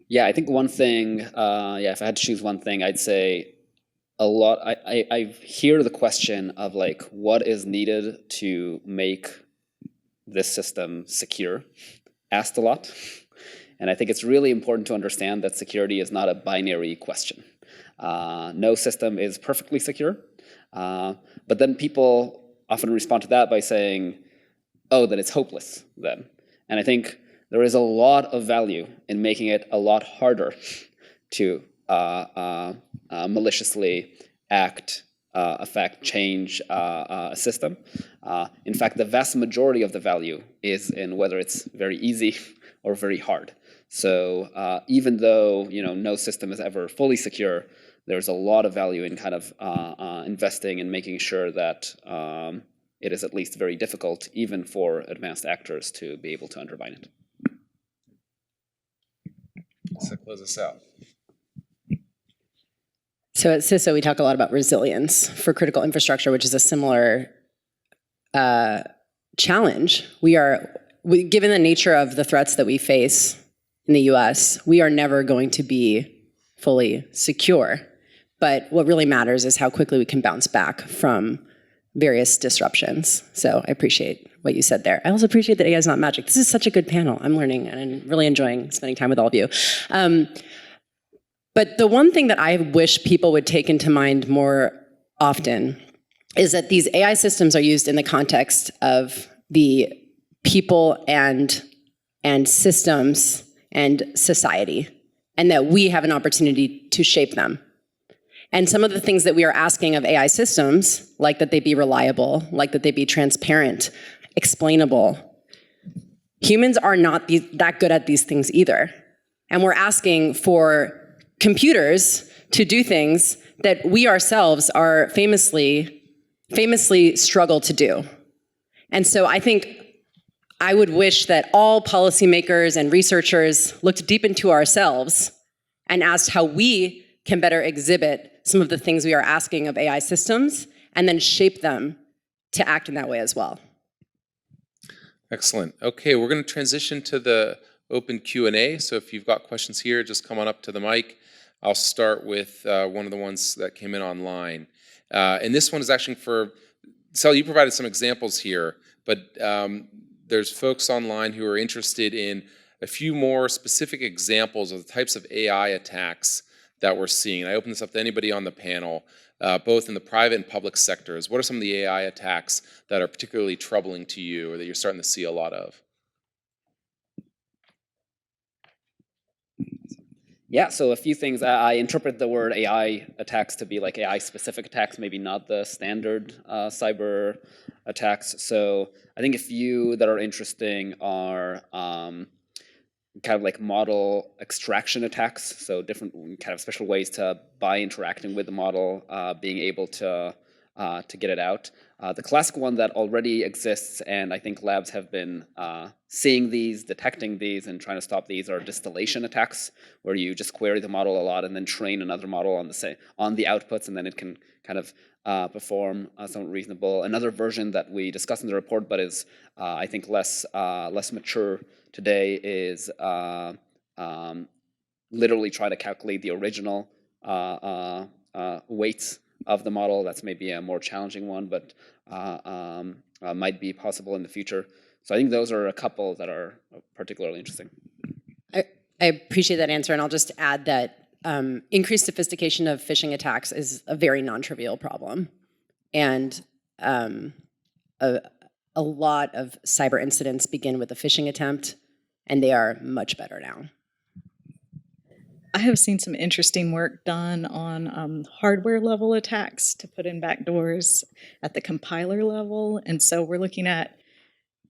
Yeah, I think one thing, if I had to choose one thing, I'd say a lot, I hear the question of like, what is needed to make this system secure, asked a lot. And I think it's really important to understand that security is not a binary question. No system is perfectly secure, but then people often respond to that by saying, oh, then it's hopeless then. And I think there is a lot of value in making it a lot harder to maliciously act affect, change a system. In fact, the vast majority of the value is in whether it's very easy or very hard. So even though no system is ever fully secure, there's a lot of value in kind of investing and making sure that it is at least very difficult, even for advanced actors, to be able to undermine it. So close us out. So at CISA, we talk a lot about resilience for critical infrastructure, which is a similar challenge. Given the nature of the threats that we face in the US, we are never going to be fully secure. But what really matters is how quickly we can bounce back from various disruptions. So I appreciate what you said there. I also appreciate that AI is not magic. This is such a good panel. I'm learning and I'm really enjoying spending time with all of you. But the one thing that I wish people would take into mind more often is that these AI systems are used in the context of the people and systems and society, and that we have an opportunity to shape them. And some of the things that we are asking of AI systems, like that they be reliable, like that they be transparent, explainable, humans are not that good at these things either. And we're asking for computers to do things that we ourselves are famously struggle to do. And so I think I would wish that all policymakers and researchers looked deep into ourselves and asked how we can better exhibit some of the things we are asking of AI systems and then shape them to act in that way as well. Excellent. Okay, we're going to transition to the open Q&A. So if you've got questions here, just come on up to the mic. I'll start with one of the ones that came in online. And this one is actually for, Sal, you provided some examples here, but there's folks online who are interested in a few more specific examples of the types of AI attacks that we're seeing. And I open this up to anybody on the panel, both in the private and public sectors. What are some of the AI attacks that are particularly troubling to you or that you're starting to see a lot of? Yeah, so a few things. I interpret the word AI attacks to be like AI-specific attacks, maybe not the standard cyber attacks. So I think a few that are interesting are kind of like model extraction attacks. So different kind of special ways by interacting with the model, being able to get it out. The classic one that already exists, and I think labs have been seeing these, detecting these, and trying to stop these, are distillation attacks, where you just query the model a lot and then train another model on the outputs, and then it can kind of perform somewhat reasonable. Another version that we discuss in the report, but is I think less mature today, is literally try to calculate the original weights of the model. That's maybe a more challenging one, but might be possible in the future. So I think those are a couple that are particularly interesting. I appreciate that answer, and I'll just add that increased sophistication of phishing attacks is a very non-trivial problem. And a lot of cyber incidents begin with a phishing attempt, and they are much better now. I have seen some interesting work done on hardware level attacks to put in backdoors at the compiler level. And so we're looking at,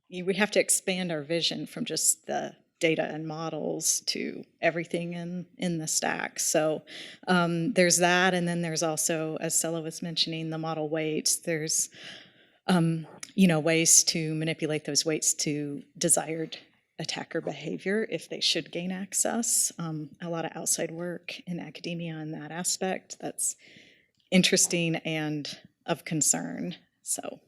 we have to expand our vision from just the data and models to everything in the stack. So there's that, and then there's also, as Sela was mentioning, the model weights. There's ways to manipulate those weights to desired attacker behavior if they should gain access. A lot of outside work in academia in that aspect that's interesting and of concern. So,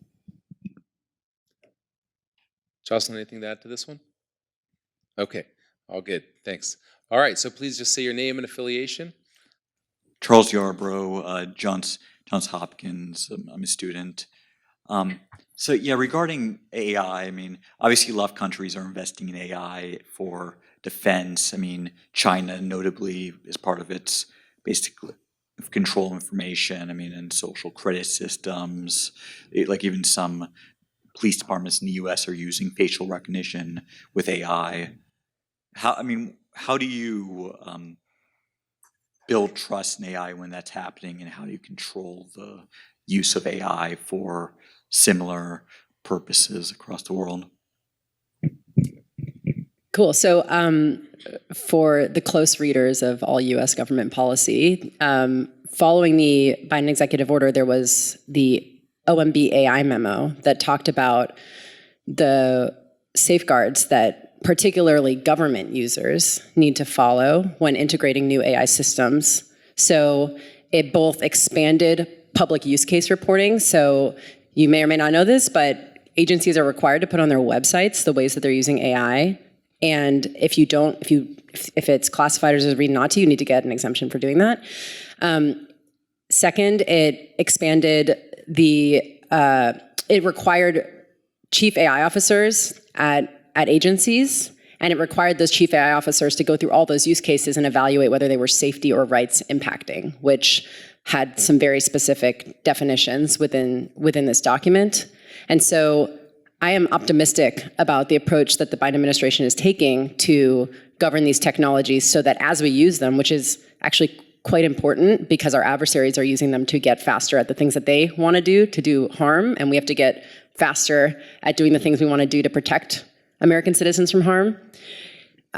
Jocelyn, anything to add to this one? Okay, all good, thanks. All right, so please just say your name and affiliation. Charles Yarbrough, Johns Hopkins. I'm a student. So yeah, regarding AI, I mean, obviously a lot of countries are investing in AI for defense. I mean, China notably is part of its basically control information. I mean, and social credit systems, like even some police departments in the US are using facial recognition with AI. How do you build trust in AI when that's happening, and how do you control the use of AI for similar purposes across the world? Cool. So for the close readers of all U.S. government policy, following the Biden executive order, there was the OMB AI memo that talked about the safeguards that particularly government users need to follow when integrating new AI systems. So it both expanded public use case reporting. So you may or may not know this, but agencies are required to put on their websites the ways that they're using AI. And if it's classified as a read not to, you need to get an exemption for doing that. Second, it expanded it required chief AI officers at agencies, and it required those chief AI officers to go through all those use cases and evaluate whether they were safety or rights impacting, which had some very specific definitions within this document. And so I am optimistic about the approach that the Biden administration is taking to govern these technologies so that as we use them, which is actually quite important because our adversaries are using them to get faster at the things that they want to do harm, and we have to get faster at doing the things we want to do to protect American citizens from harm.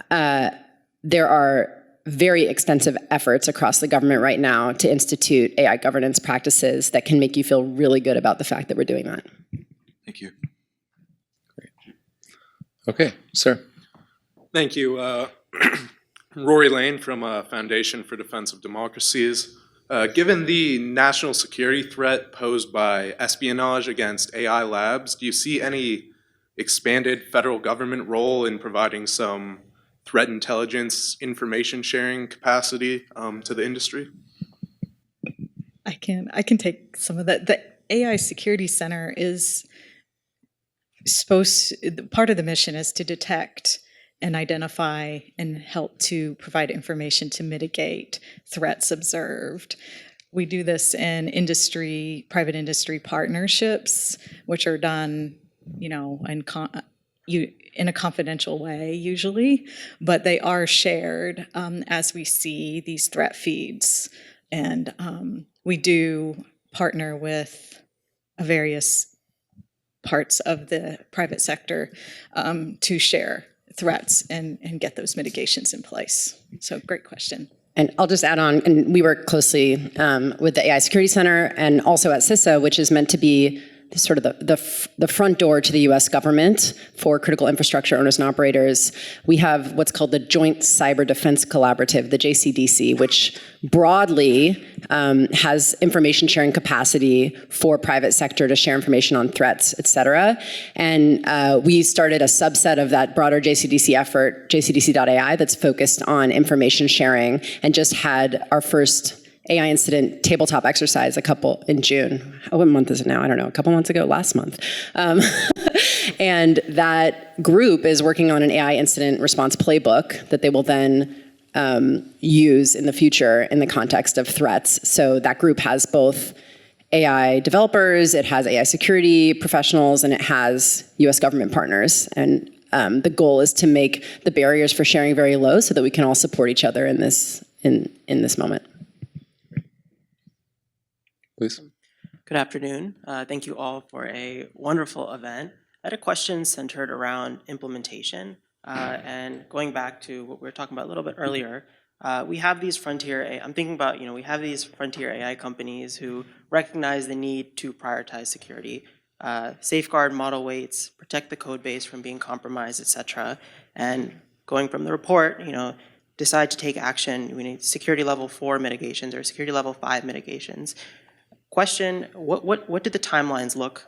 There are very extensive efforts across the government right now to institute AI governance practices that can make you feel really good about the fact that we're doing that. Thank you. Okay, sir. Thank you. Rory Lane from Foundation for Defense of Democracies. Given the national security threat posed by espionage against AI labs, do you see any expanded federal government role in providing some threat intelligence information sharing capacity to the industry? I can take some of that. The AI Security Center is part of the mission is to detect and identify and help to provide information to mitigate threats observed. We do this in private industry partnerships, which are done, in a confidential way usually, but they are shared as we see these threat feeds. And we do partner with various parts of the private sector to share threats and get those mitigations in place. So great question. And I'll just add on, and we work closely with the AI Security Center and also at CISA, which is meant to be sort of the front door to the U.S. government for critical infrastructure owners and operators. We have what's called the Joint Cyber Defense Collaborative, the JCDC, which broadly has information sharing capacity for private sector to share information on threats, et cetera. And we started a subset of that broader JCDC effort, JCDC.ai, that's focused on information sharing, and just had our first AI incident tabletop exercise in June. What month is it now? I don't know, a couple months ago, last month. And that group is working on an AI incident response playbook that they will then use in the future in the context of threats. So that group has both AI developers, it has AI security professionals, and it has US government partners. And the goal is to make the barriers for sharing very low so that we can all support each other in this moment. Please. Good afternoon. Thank you all for a wonderful event. I had a question centered around implementation. And going back to what we were talking about a little bit earlier, we have these I'm thinking about, we have these frontier AI companies who recognize the need to prioritize security, safeguard model weights, protect the code base from being compromised, et cetera. And going from the report, decide to take action. We need security level 4 mitigations or security level 5 mitigations. Question, what did the timelines look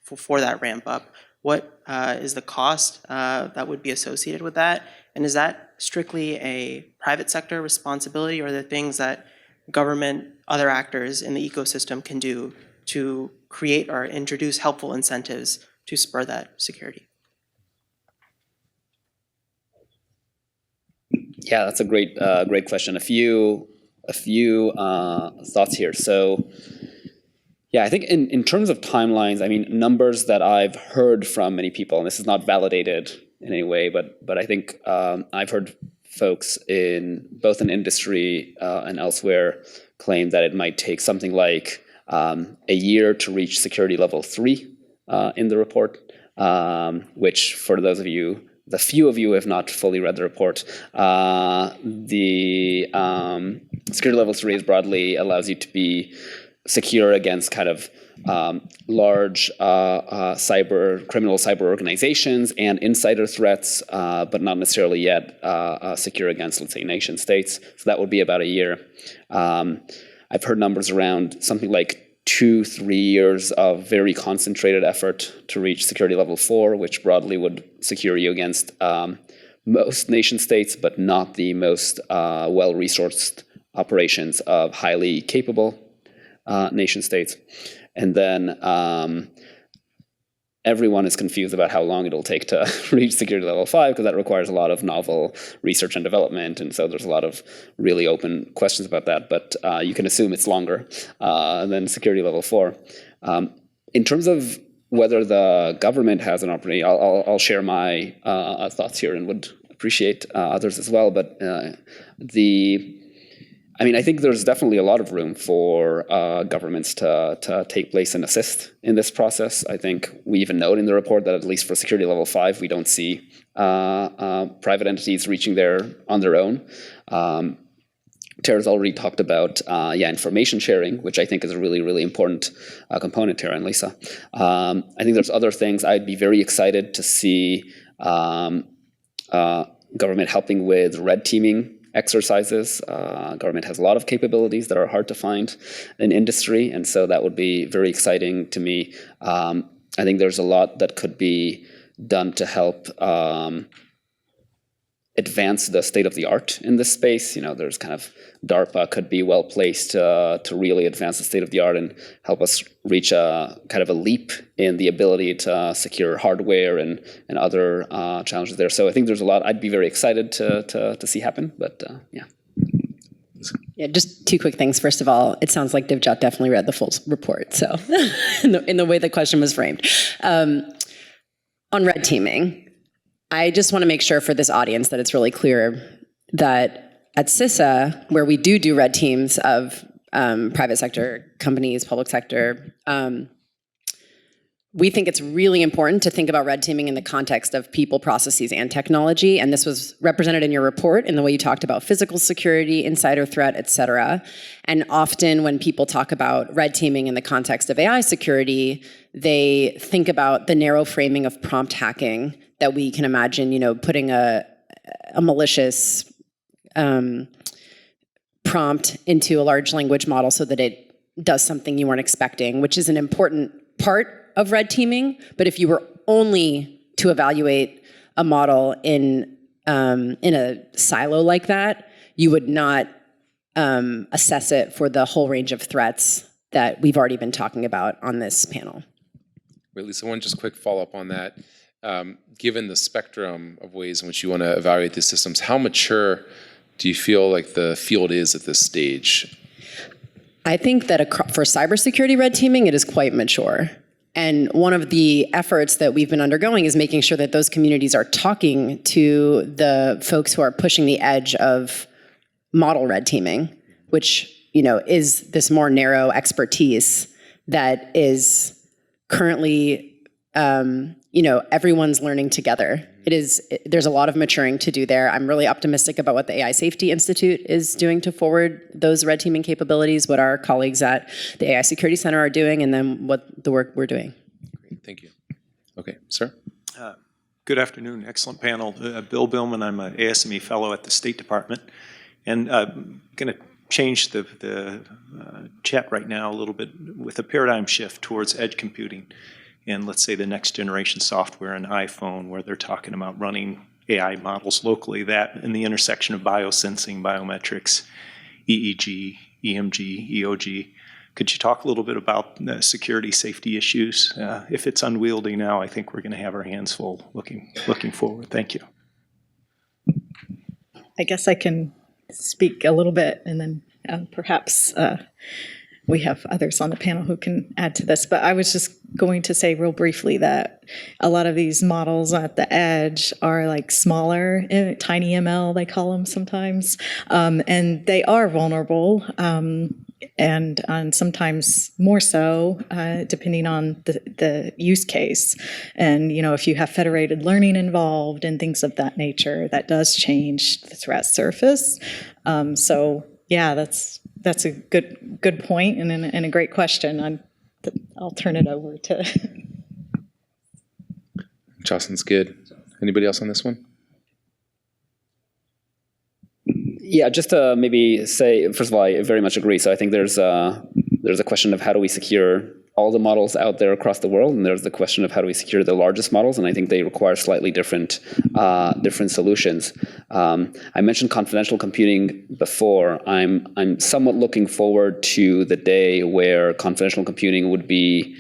for that ramp up? What is the cost that would be associated with that? And is that strictly a private sector responsibility, or are there things that government, other actors in the ecosystem can do to create or introduce helpful incentives to spur that security? Yeah, that's a great question. A few thoughts here. So, yeah, I think in terms of timelines, I mean, numbers that I've heard from many people, and this is not validated in any way, but I think I've heard folks in both in industry and elsewhere claim that it might take something like a year to reach security level 3 in the report, which for those of you, the few of you who have not fully read the report, the security level 3 is broadly allows you to be secure against kind of large criminal cyber organizations and insider threats, but not necessarily yet secure against, let's say, nation states. So that would be about a year. I've heard numbers around something like 2-3 years of very concentrated effort to reach security level 4, which broadly would secure you against most nation states, but not the most well-resourced operations of highly capable nation states. And then everyone is confused about how long it'll take to reach security level 5, because that requires a lot of novel research and development, and so there's a lot of really open questions about that, but you can assume it's longer than security level 4. In terms of whether the government has an opportunity, I'll share my thoughts here and would appreciate others as well, but I think there's definitely a lot of room for governments to take place and assist in this process. I think we even note in the report that at least for security level 5, we don't see private entities reaching there on their own. Tara's already talked about information sharing, which I think is a really, really important component, Tara and Lisa. I think there's other things. I'd be very excited to see government helping with red teaming exercises. Government has a lot of capabilities that are hard to find in industry, and so that would be very exciting to me. I think there's a lot that could be done to help advance the state of the art in this space. There's kind of DARPA could be well placed to really advance the state of the art and help us reach a kind of a leap in the ability to secure hardware and other challenges there. So I think there's a lot I'd be very excited to see happen, but yeah. Yeah, just 2 quick things. First of all, it sounds like DivJot definitely read the full report, so in the way the question was framed. On red teaming, I just want to make sure for this audience that it's really clear that at CISA, where we do red teams of private sector companies, public sector, we think it's really important to think about red teaming in the context of people, processes, and technology. And this was represented in your report in the way you talked about physical security, insider threat, et cetera. And often when people talk about red teaming in the context of AI security, they think about the narrow framing of prompt hacking that we can imagine, putting a malicious prompt into a large language model so that it does something you weren't expecting, which is an important part of red teaming. But if you were only to evaluate a model in a silo like that, you would not assess it for the whole range of threats that we've already been talking about on this panel. Wait, Lisa, one just quick follow-up on that. Given the spectrum of ways in which you want to evaluate these systems, how mature do you feel like the field is at this stage? I think that for cybersecurity red teaming, it is quite mature. And one of the efforts that we've been undergoing is making sure that those communities are talking to the folks who are pushing the edge of model red teaming, which is this more narrow expertise that is currently everyone's learning together. There's a lot of maturing to do there. I'm really optimistic about what the AI Safety Institute is doing to forward those red teaming capabilities, what our colleagues at the AI Security Center are doing, and then what the work we're doing. Great, thank you. Okay, sir. Good afternoon, excellent panel. Bill Billman, I'm an ASME fellow at the State Department, and I'm going to change the chat right now a little bit with a paradigm shift towards edge computing. And let's say the next generation software, an iPhone, where they're talking about running AI models locally, that in the intersection of biosensing, biometrics, EEG, EMG, EOG. Could you talk a little bit about security safety issues? If it's unwieldy now, I think we're going to have our hands full looking forward. Thank you. I guess I can speak a little bit, and then perhaps we have others on the panel who can add to this. But I was just going to say real briefly that a lot of these models at the edge are like smaller, tiny ML, they call them sometimes, and they are vulnerable. and sometimes more so, depending on the use case. And, if you have federated learning involved and things of that nature, that does change the threat surface. So yeah, that's a good point and a great question. I'll turn it over to. Jocelyn's good. Anybody else on this one? Yeah, just to maybe say, first of all, I very much agree. So I think there's a question of how do we secure all the models out there across the world, and there's the question of how do we secure the largest models, and I think they require slightly different solutions. I mentioned confidential computing before. I'm somewhat looking forward to the day where confidential computing would be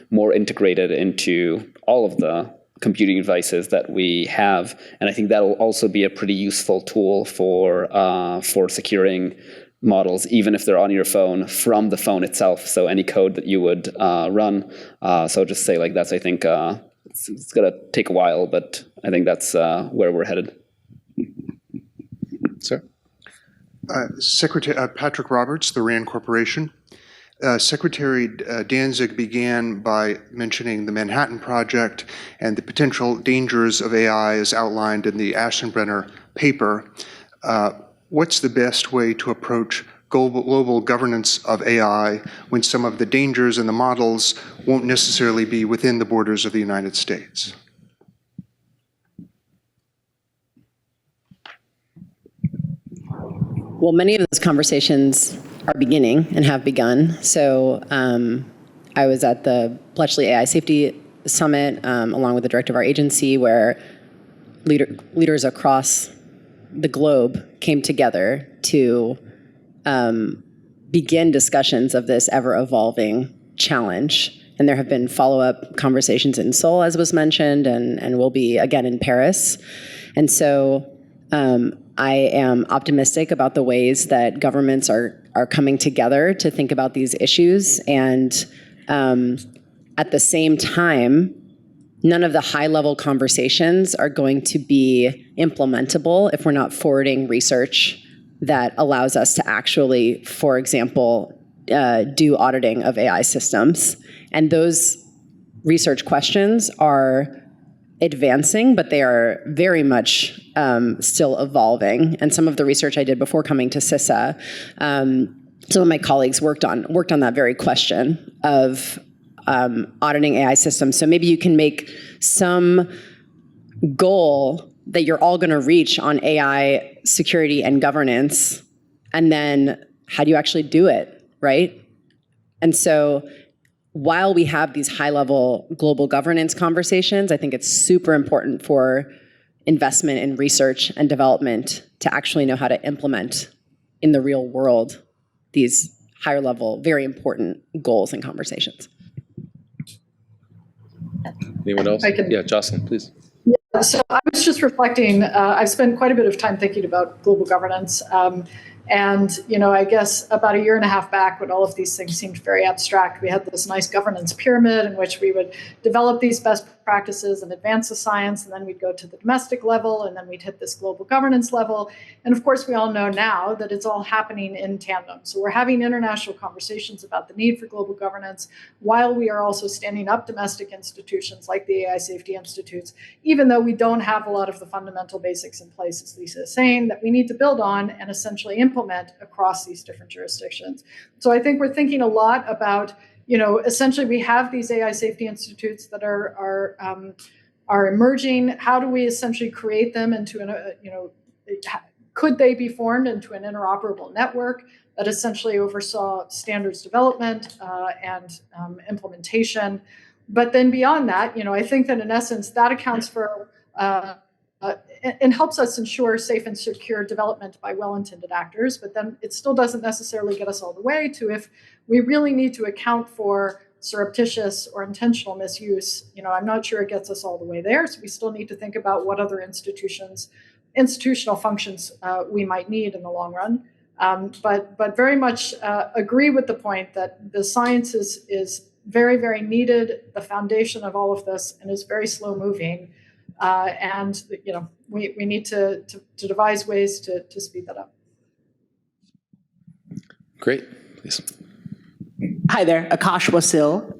more integrated into all of the computing devices that we have, and I think that'll also be a pretty useful tool for securing models, even if they're on your phone from the phone itself. So any code that you would run. So just say like that's, I think it's going to take a while, but I think that's where we're headed. Sir? Secretary Patrick Roberts, the RAND Corporation. Secretary Danzig began by mentioning the Manhattan Project and the potential dangers of AI as outlined in the Aschenbrenner paper. What's the best way to approach global governance of AI when some of the dangers and the models won't necessarily be within the borders of the United States? Well, many of those conversations are beginning and have begun. So I was at the Bletchley AI Safety Summit along with the director of our agency, where leaders across the globe came together to begin discussions of this ever-evolving challenge. And there have been follow-up conversations in Seoul, as was mentioned, and will be again in Paris. And so I am optimistic about the ways that governments are coming together to think about these issues. And at the same time, none of the high-level conversations are going to be implementable if we're not forwarding research that allows us to actually, for example, do auditing of AI systems. And those research questions are advancing, but they are very much still evolving. And some of the research I did before coming to CISA, some of my colleagues worked on that very question of auditing AI systems. So maybe you can make some goal that you're all going to reach on AI security and governance, and then how do you actually do it, right? And so while we have these high-level global governance conversations, I think it's super important for investment in research and development to actually know how to implement in the real world these higher-level, very important goals and conversations. Anyone else? Yeah, Jocelyn, please. Yeah, so I was just reflecting, I've spent quite a bit of time thinking about global governance. And, I guess about a year and a half back, when all of these things seemed very abstract, we had this nice governance pyramid in which we would develop these best practices and advance the science, and then we'd go to the domestic level, and then we'd hit this global governance level. And of course, we all know now that it's all happening in tandem. So we're having international conversations about the need for global governance, while we are also standing up domestic institutions like the AI Safety Institutes, even though we don't have a lot of the fundamental basics in place, as Lisa is saying, that we need to build on and essentially implement across these different jurisdictions. So I think we're thinking a lot about, essentially we have these AI safety institutes that are emerging. How do we essentially create them into could they be formed into an interoperable network that essentially oversaw standards development and implementation? But then beyond that, I think that in essence, that accounts for and helps us ensure safe and secure development by well-intended actors, but then it still doesn't necessarily get us all the way to if we really need to account for surreptitious or intentional misuse. I'm not sure it gets us all the way there, so we still need to think about what other institutional functions we might need in the long run. But very much agree with the point that the science is very, very needed, the foundation of all of this, and is very slow moving. And we need to devise ways to speed that up. Great, please. Hi there, Akash Wasil,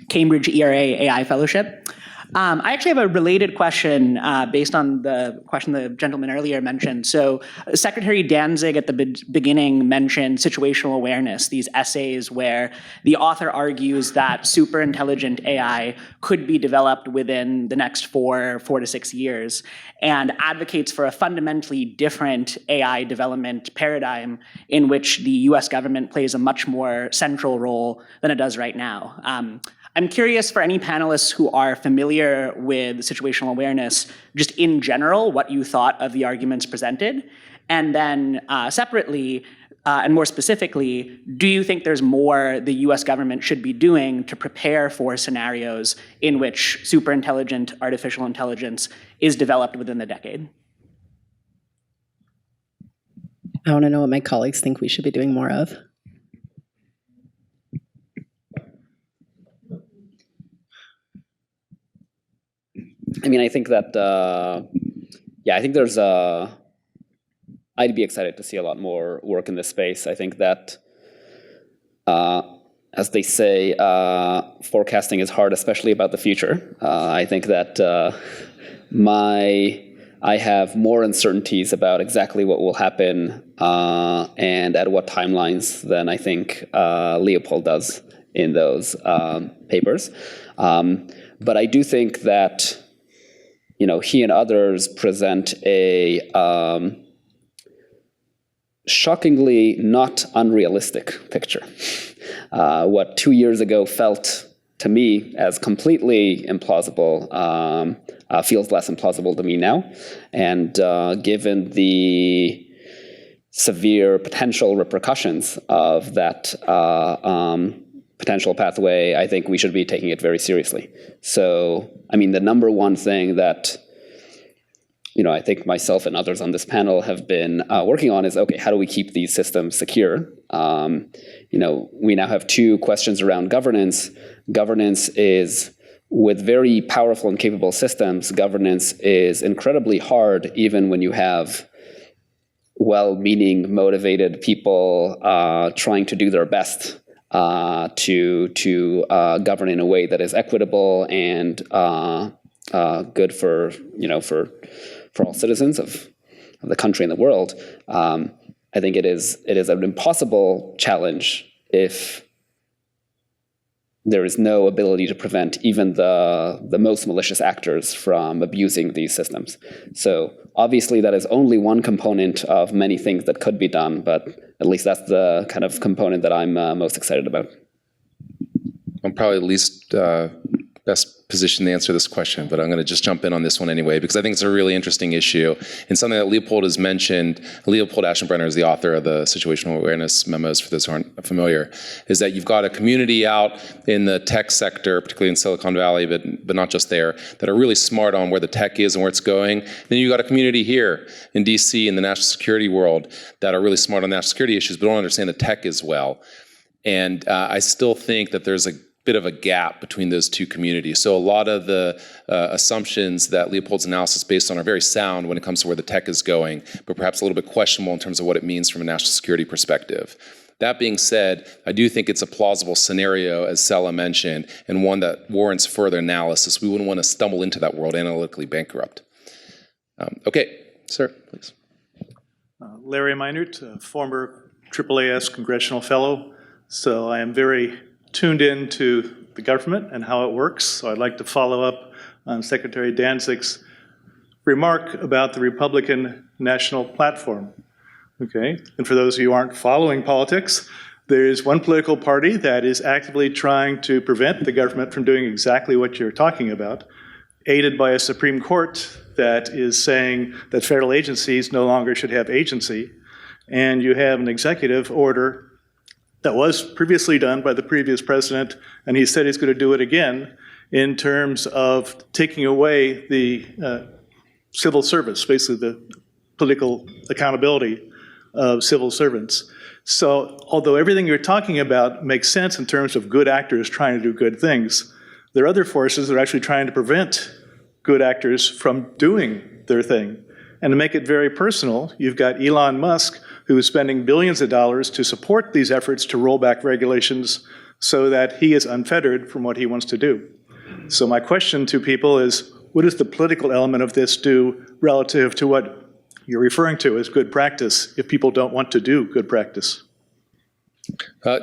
Cambridge ERA AI Fellowship. I actually have a related question based on the question the gentleman earlier mentioned. So Secretary Danzig at the beginning mentioned situational awareness, these essays where the author argues that super intelligent AI could be developed within the next 4 to 6 years, and advocates for a fundamentally different AI development paradigm in which the US government plays a much more central role than it does right now. I'm curious for any panelists who are familiar with situational awareness, just in general, what you thought of the arguments presented. And then separately, and more specifically, do you think there's more the US government should be doing to prepare for scenarios in which super intelligent artificial intelligence is developed within the decade? I want to know what my colleagues think we should be doing more of. I mean, I think that, I think there's I'd be excited to see a lot more work in this space. I think that, as they say, forecasting is hard, especially about the future. I think that I have more uncertainties about exactly what will happen and at what timelines than I think Leopold does in those papers. But I do think that he and others present a shockingly not unrealistic picture. What 2 years ago felt to me as completely implausible feels less implausible to me now. And given the severe potential repercussions of that potential pathway, I think we should be taking it very seriously. So, I mean, the number one thing that I think myself and others on this panel have been working on is, okay, how do we keep these systems secure? We now have 2 questions around governance. Governance is, with very powerful and capable systems, governance is incredibly hard, even when you have well-meaning, motivated people trying to do their best to govern in a way that is equitable and good for all citizens of the country and the world. I think it is an impossible challenge if there is no ability to prevent even the most malicious actors from abusing these systems. So obviously that is only one component of many things that could be done, but at least that's the kind of component that I'm most excited about. I'm probably least best positioned to answer this question, but I'm going to just jump in on this one anyway, because I think it's a really interesting issue and something that Leopold has mentioned. Leopold Aschenbrenner is the author of the situational awareness memos, for those who aren't familiar, is that you've got a community out in the tech sector, particularly in Silicon Valley, but not just there, that are really smart on where the tech is and where it's going. Then you've got a community here in DC in the national security world that are really smart on national security issues, but don't understand the tech as well. And I still think that there's a bit of a gap between those 2 communities. So a lot of the assumptions that Leopold's analysis is based on are very sound when it comes to where the tech is going, but perhaps a little bit questionable in terms of what it means from a national security perspective. That being said, I do think it's a plausible scenario, as Sela mentioned, and one that warrants further analysis. We wouldn't want to stumble into that world analytically bankrupt. Okay, sir, please. Larry Meinert, former AAAS Congressional Fellow. So I am very tuned in to the government and how it works. So I'd like to follow up on Secretary Danzig's remark about the Republican National Platform. Okay, and for those of you who aren't following politics, there is one political party that is actively trying to prevent the government from doing exactly what you're talking about, aided by a Supreme Court that is saying that federal agencies no longer should have agency. And you have an executive order that was previously done by the previous president, and he said he's going to do it again in terms of taking away the civil service, basically the political accountability of civil servants. So although everything you're talking about makes sense in terms of good actors trying to do good things, there are other forces that are actually trying to prevent good actors from doing their thing. And to make it very personal, you've got Elon Musk, who is spending billions of dollars to support these efforts to roll back regulations so that he is unfettered from what he wants to do. So my question to people is, what does the political element of this do relative to what you're referring to as good practice if people don't want to do good practice?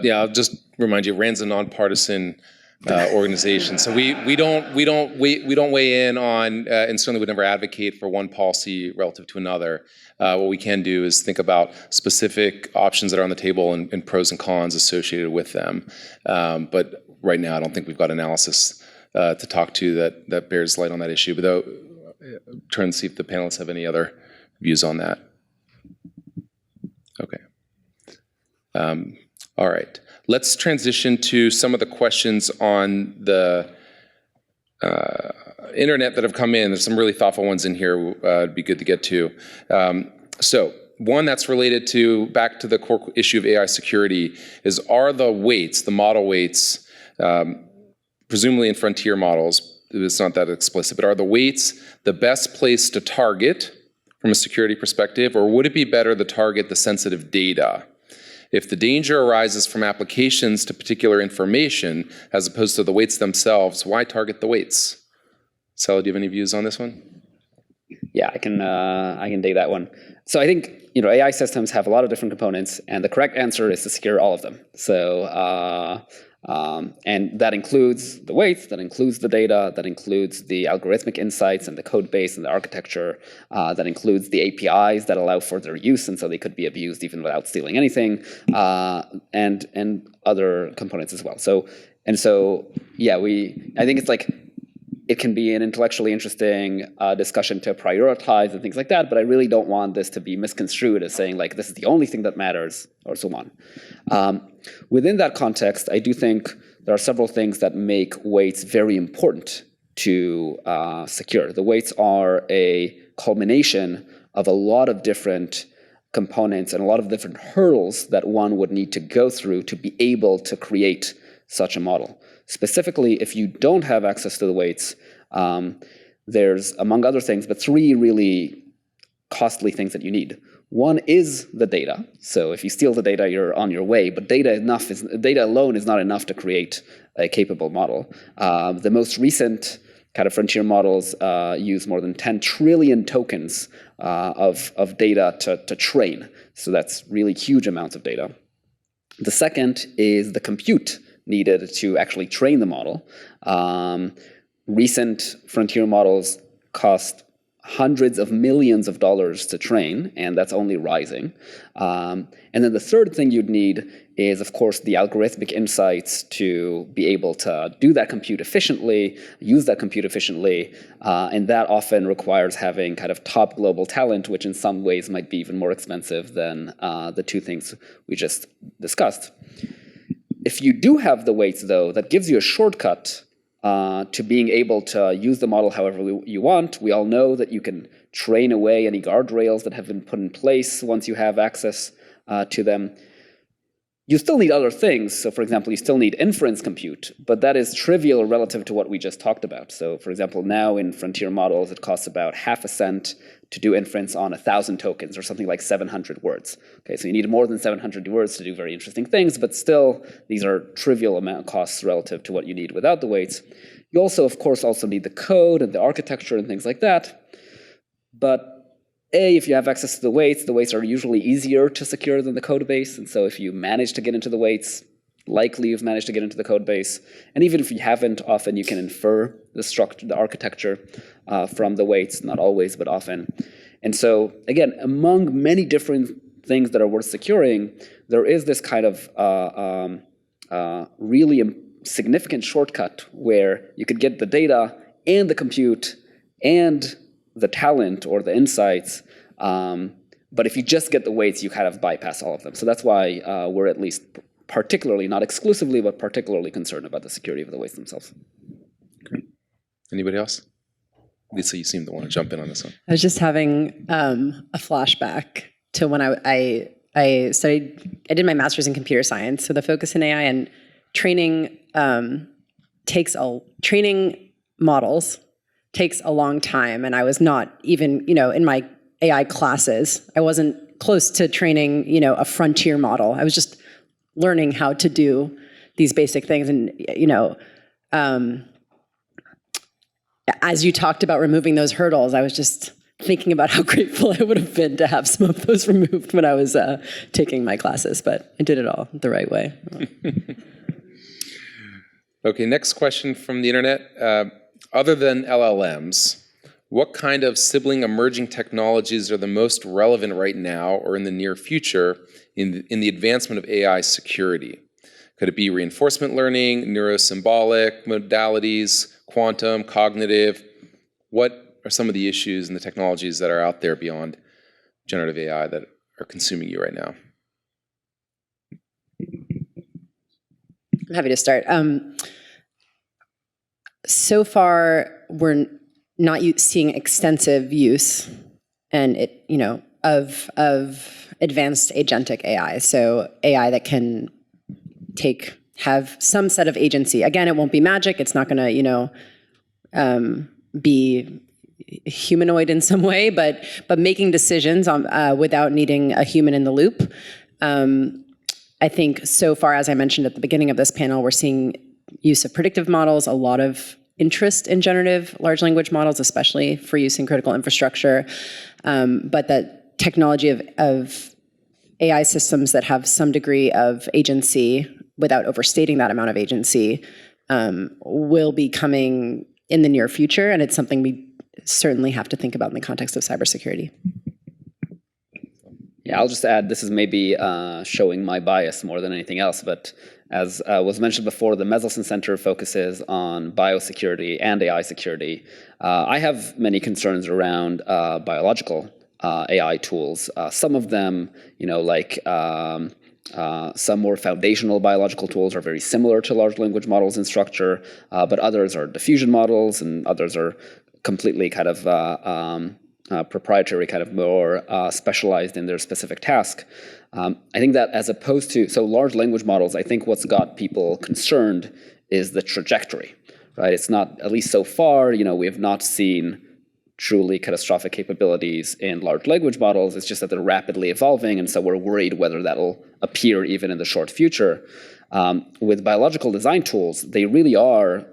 Yeah, I'll just remind you, RAND's a nonpartisan organization, so we don't weigh in on, and certainly would never advocate for one policy relative to another. What we can do is think about specific options that are on the table and pros and cons associated with them. But right now, I don't think we've got analysis to talk to that bears light on that issue. But though, try and see if the panelists have any other views on that. Okay. All right. Let's transition to some of the questions on the internet that have come in. There's some really thoughtful ones in here. It'd be good to get to. So one that's related to, back to the core issue of AI security, is are the weights, the model weights, presumably in frontier models, it's not that explicit, but are the weights the best place to target from a security perspective, or would it be better to target the sensitive data? If the danger arises from applications to particular information as opposed to the weights themselves, why target the weights? Sally, do you have any views on this one? Yeah, I can take that one. So I think AI systems have a lot of different components, and the correct answer is to secure all of them. So and that includes the weights, that includes the data, that includes the algorithmic insights and the code base and the architecture, that includes the APIs that allow for their use, and so they could be abused even without stealing anything, and other components as well. So yeah, I think it's like, it can be an intellectually interesting discussion to prioritize and things like that, but I really don't want this to be misconstrued as saying like this is the only thing that matters, or so on. Within that context, I do think there are several things that make weights very important to secure. The weights are a culmination of a lot of different components and a lot of different hurdles that one would need to go through to be able to create such a model. Specifically, if you don't have access to the weights, there's, among other things, but three really costly things that you need. One is the data. So if you steal the data, you're on your way, but data alone is not enough to create a capable model. The most recent kind of frontier models use more than 10 trillion tokens of data to train. So that's really huge amounts of data. The second is the compute needed to actually train the model. Recent frontier models cost hundreds of millions of dollars to train, and that's only rising. And then the third thing you'd need is, of course, the algorithmic insights to be able to do that compute efficiently, use that compute efficiently, and that often requires having kind of top global talent, which in some ways might be even more expensive than the two things we just discussed. If you do have the weights, though, that gives you a shortcut to being able to use the model however you want. We all know that you can train away any guardrails that have been put in place once you have access to them. You still need other things. So for example, you still need inference compute, but that is trivial relative to what we just talked about. So for example, now in frontier models, it costs about half a cent to do inference on 1,000 tokens, or something like 700 words. Okay, so you need more than 700 words to do very interesting things, but still, these are trivial amount of costs relative to what you need without the weights. You also, of course, also need the code and the architecture and things like that. But if you have access to the weights are usually easier to secure than the code base. And so if you manage to get into the weights, likely you've managed to get into the code base. And even if you haven't, often you can infer the structure, the architecture from the weights, not always, but often. And so again, among many different things that are worth securing, there is this kind of really significant shortcut where you could get the data and the compute and the talent or the insights, but if you just get the weights, you kind of bypass all of them. So that's why we're at least particularly, not exclusively, but particularly concerned about the security of the weights themselves. Great. Anybody else? Lisa, you seem to want to jump in on this one. I was just having a flashback to when I did my master's in computer science, so the focus in AI and training training models takes a long time, and I was not even, in my AI classes, I wasn't close to training, a frontier model. I was just learning how to do these basic things. And, as you talked about removing those hurdles, I was just thinking about how grateful I would have been to have some of those removed when I was taking my classes, but I did it all the right way. Okay, next question from the internet. Other than LLMs, what kind of sibling emerging technologies are the most relevant right now or in the near future in the advancement of AI security? Could it be reinforcement learning, neurosymbolic modalities, quantum, cognitive? What are some of the issues and the technologies that are out there beyond generative AI that are consuming you right now? I'm happy to start. So far, we're not seeing extensive use and of advanced agentic AI. So AI that can have some set of agency. Again, it won't be magic. It's not going to be humanoid in some way, but making decisions without needing a human in the loop. I think so far, as I mentioned at the beginning of this panel, we're seeing use of predictive models, a lot of interest in generative large language models, especially for use in critical infrastructure. But that technology of AI systems that have some degree of agency without overstating that amount of agency will be coming in the near future. And it's something we certainly have to think about in the context of cybersecurity. Yeah, I'll just add, this is maybe showing my bias more than anything else, but as was mentioned before, the Meselson Center focuses on biosecurity and AI security. I have many concerns around biological AI tools. Some of them, some more foundational biological tools are very similar to large language models in structure, but others are diffusion models and others are completely kind of proprietary, kind of more specialized in their specific task. I think that as opposed to, so large language models, I think what's got people concerned is the trajectory, right? It's not, at least so far, we have not seen truly catastrophic capabilities in large language models. It's just that they're rapidly evolving, and so we're worried whether that'll appear even in the short future. With biological design tools, they really are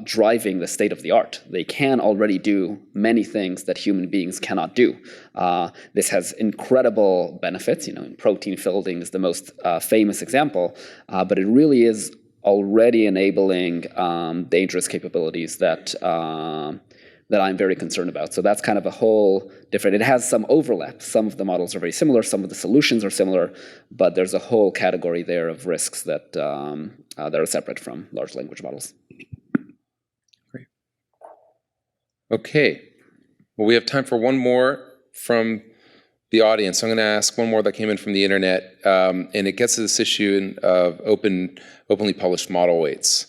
driving the state of the art. They can already do many things that human beings cannot do. This has incredible benefits. Protein folding is the most famous example, but it really is already enabling dangerous capabilities that I'm very concerned about. So that's kind of a whole different, it has some overlap. Some of the models are very similar, some of the solutions are similar, but there's a whole category there of risks that are separate from large language models. Great. Okay, well, we have time for one more from the audience. I'm going to ask one more that came in from the internet, and it gets to this issue of openly published model weights.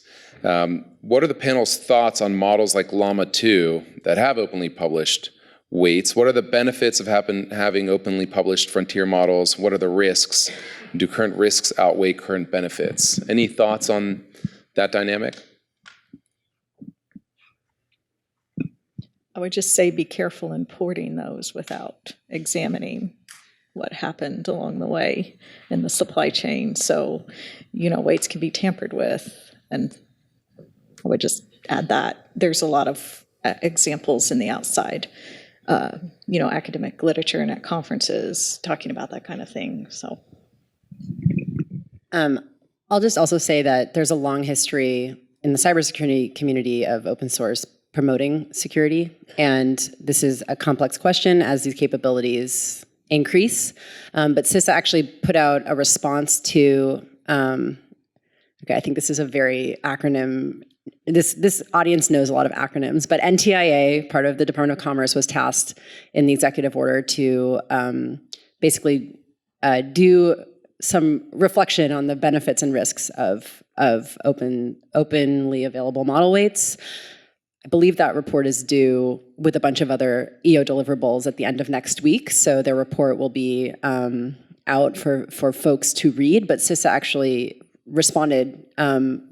What are the panel's thoughts on models like Llama 2 that have openly published weights? What are the benefits of having openly published frontier models? What are the risks? Do current risks outweigh current benefits? Any thoughts on that dynamic? I would just say be careful importing those without examining what happened along the way in the supply chain. So, weights can be tampered with, and I would just add that. There's a lot of examples in the outside, academic literature and at conferences talking about that kind of thing. So, I'll just also say that there's a long history in the cybersecurity community of open source promoting security, and this is a complex question as these capabilities increase. But CISA actually put out a response to. I think this is a very acronym. This audience knows a lot of acronyms, but NTIA, part of the Department of Commerce, was tasked in the executive order to basically do some reflection on the benefits and risks of openly available model weights. I believe that report is due with a bunch of other EO deliverables at the end of next week, so their report will be out for folks to read, but CISA actually responded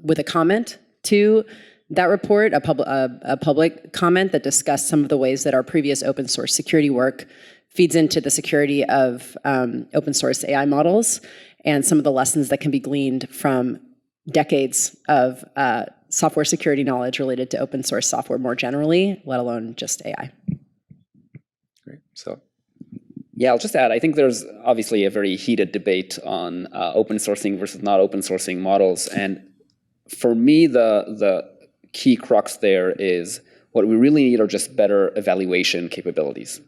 with a comment to that report, a public comment that discussed some of the ways that our previous open source security work feeds into the security of open source AI models and some of the lessons that can be gleaned from decades of software security knowledge related to open source software more generally, let alone just AI. Great. So. Yeah, I'll just add, I think there's obviously a very heated debate on open sourcing versus not open sourcing models. And for me, the key crux there is what we really need are just better evaluation capabilities.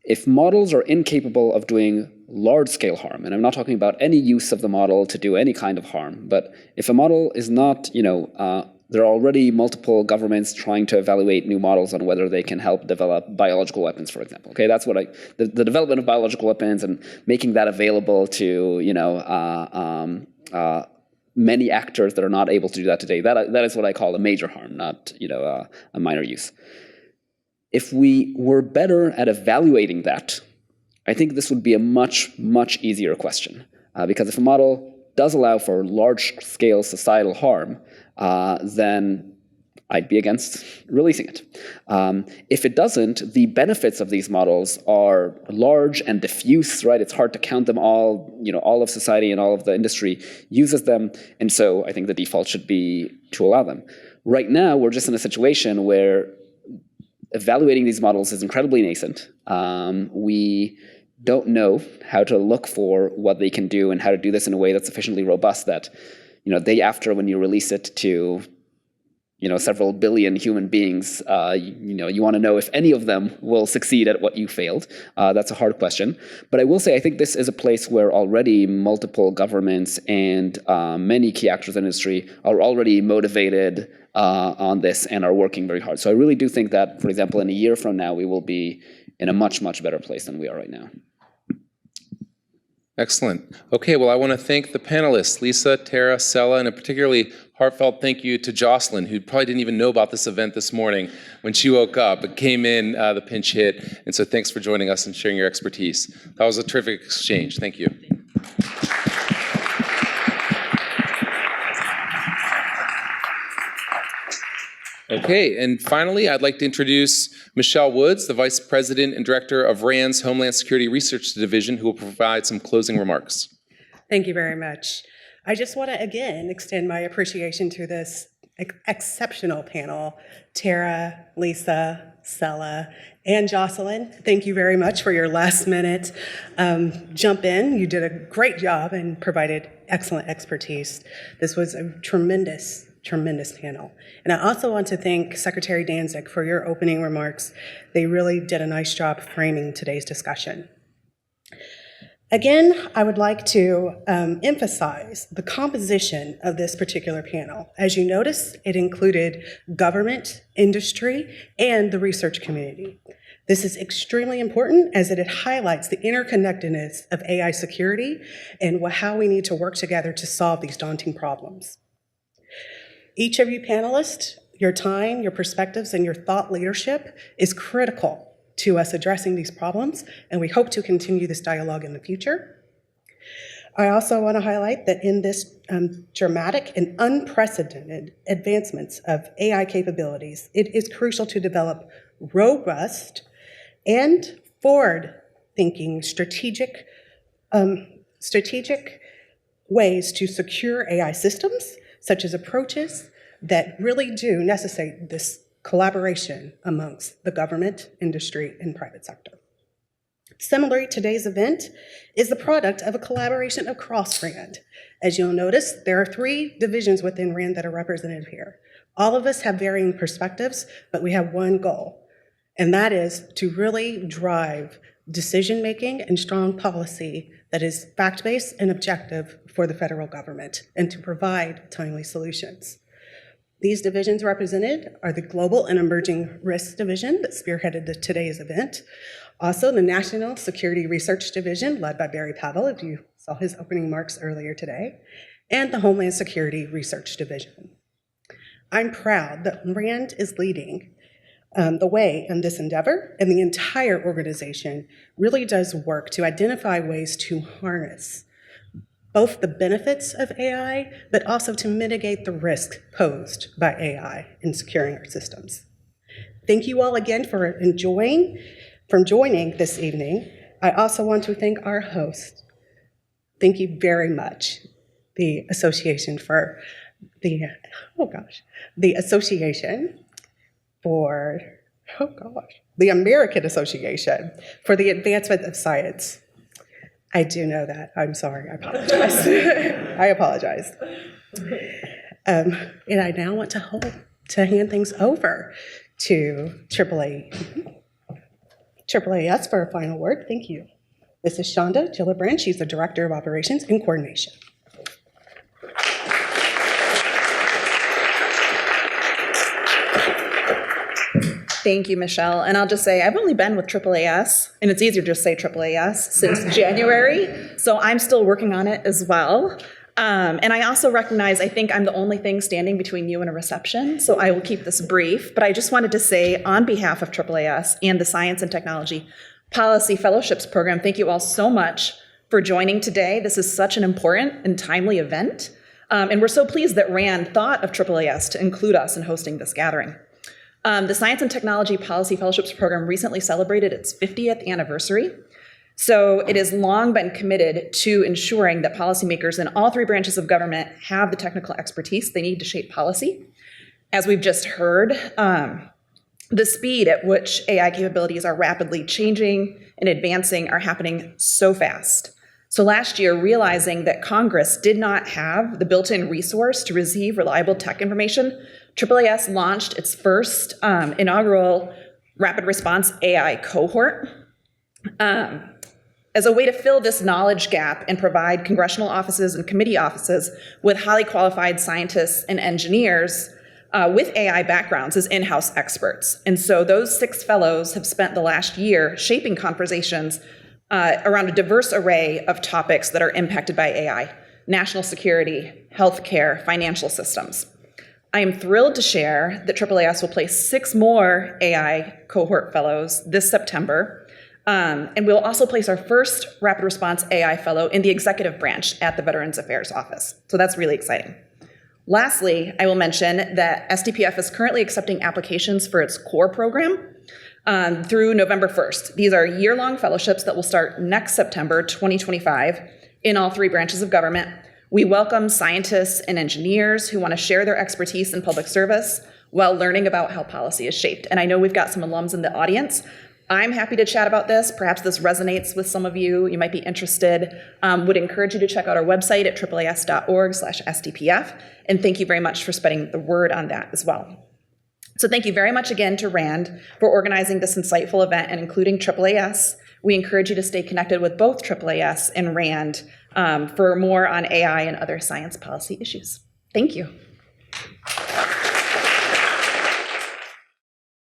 If models are incapable of doing large-scale harm, and I'm not talking about any use of the model to do any kind of harm, but if a model is not, there are already multiple governments trying to evaluate new models on whether they can help develop biological weapons, for example. Okay, that's what the development of biological weapons and making that available to, many actors that are not able to do that today. That is what I call a major harm, not, a minor use. If we were better at evaluating that, I think this would be a much, much easier question. Because if a model does allow for large-scale societal harm, then I'd be against releasing it. If it doesn't, the benefits of these models are large and diffuse, right? It's hard to count them all. All of society and all of the industry uses them, and so I think the default should be to allow them. Right now, we're just in a situation where evaluating these models is incredibly nascent. We don't know how to look for what they can do and how to do this in a way that's sufficiently robust that, day after when you release it to, several billion human beings, you want to know if any of them will succeed at what you failed. That's a hard question. But I will say I think this is a place where already multiple governments and many key actors in the industry are already motivated on this and are working very hard. So I really do think that, for example, in a year from now, we will be in a much, much better place than we are right now. Excellent. Okay, well, I want to thank the panelists, Lisa, Tara, Sela, and a particularly heartfelt thank you to Jocelyn, who probably didn't even know about this event this morning when she woke up, but came in, the pinch hit. And so thanks for joining us and sharing your expertise. That was a terrific exchange. Thank you. Okay, and finally, I'd like to introduce Michelle Woods, the Vice President and Director of RAND's Homeland Security Research Division, who will provide some closing remarks. Thank you very much. I just want to, again, extend my appreciation to this exceptional panel, Tara, Lisa, Sela, and Jocelyn. Thank you very much for your last minute jump in. You did a great job and provided excellent expertise. This was a tremendous panel. And I also want to thank Secretary Danzig for your opening remarks. They really did a nice job framing today's discussion. Again, I would like to emphasize the composition of this particular panel. As you notice, it included government, industry, and the research community. This is extremely important as it highlights the interconnectedness of AI security and how we need to work together to solve these daunting problems. Each of you panelists, your time, your perspectives, and your thought leadership is critical to us addressing these problems, and we hope to continue this dialogue in the future. I also want to highlight that in this dramatic and unprecedented advancements of AI capabilities, it is crucial to develop robust and forward-thinking strategic ways to secure AI systems, such as approaches that really do necessitate this collaboration amongst the government, industry, and private sector. Similarly, today's event is the product of a collaboration across RAND. As you'll notice, there are 3 divisions within RAND that are represented here. All of us have varying perspectives, but we have one goal, and that is to really drive decision-making and strong policy that is fact-based and objective for the federal government and to provide timely solutions. These divisions represented are the Global and Emerging Risks Division that spearheaded today's event. Also, the National Security Research Division, led by Barry Pavel, if you saw his opening remarks earlier today, and the Homeland Security Research Division. I'm proud that RAND is leading the way in this endeavor, and the entire organization really does work to identify ways to harness both the benefits of AI, but also to mitigate the risk posed by AI in securing our systems. Thank you all again for enjoying from joining this evening. I also want to thank our host. Thank you very much, the Association for the Association for, the American Association for the Advancement of Science. I do know that. I'm sorry. I apologize. I apologize. And I now want to hand things over to AAAS for a final word. Thank you. This is Shonda Gillibrand. She's the Director of Operations and Coordination. Thank you, Michelle. And I'll just say, I've only been with AAAS, and it's easier to just say AAAS, since January. So I'm still working on it as well. And I also recognize, I think I'm the only thing standing between you and a reception, so I will keep this brief. But I just wanted to say, on behalf of AAAS and the Science and Technology Policy Fellowships Program, thank you all so much for joining today. This is such an important and timely event. And we're so pleased that RAND thought of AAAS to include us in hosting this gathering. The Science and Technology Policy Fellowships Program recently celebrated its 50th anniversary. So it has long been committed to ensuring that policymakers in all three branches of government have the technical expertise they need to shape policy. As we've just heard, the speed at which AI capabilities are rapidly changing and advancing are happening so fast. So last year, realizing that Congress did not have the built-in resource to receive reliable tech information, AAAS launched its first inaugural rapid response AI cohort as a way to fill this knowledge gap and provide congressional offices and committee offices with highly qualified scientists and engineers with AI backgrounds as in-house experts. And so those 6 fellows have spent the last year shaping conversations around a diverse array of topics that are impacted by AI: national security, healthcare, financial systems. I am thrilled to share that AAAS will place 6 more AI cohort fellows this September. And we'll also place our first Rapid Response AI Fellow in the executive branch at the Veterans Affairs Office. So that's really exciting. Lastly, I will mention that SDPF is currently accepting applications for its core program through November 1st. These are year-long fellowships that will start next September 2025 in all 3 branches of government. We welcome scientists and engineers who want to share their expertise in public service while learning about how policy is shaped. And I know we've got some alums in the audience. I'm happy to chat about this. Perhaps this resonates with some of you. You might be interested. Would encourage you to check out our website at AAAS.org/SDPF. And thank you very much for spreading the word on that as well. So thank you very much again to RAND for organizing this insightful event and including AAAS. We encourage you to stay connected with both AAAS and RAND for more on AI and other science policy issues. Thank you.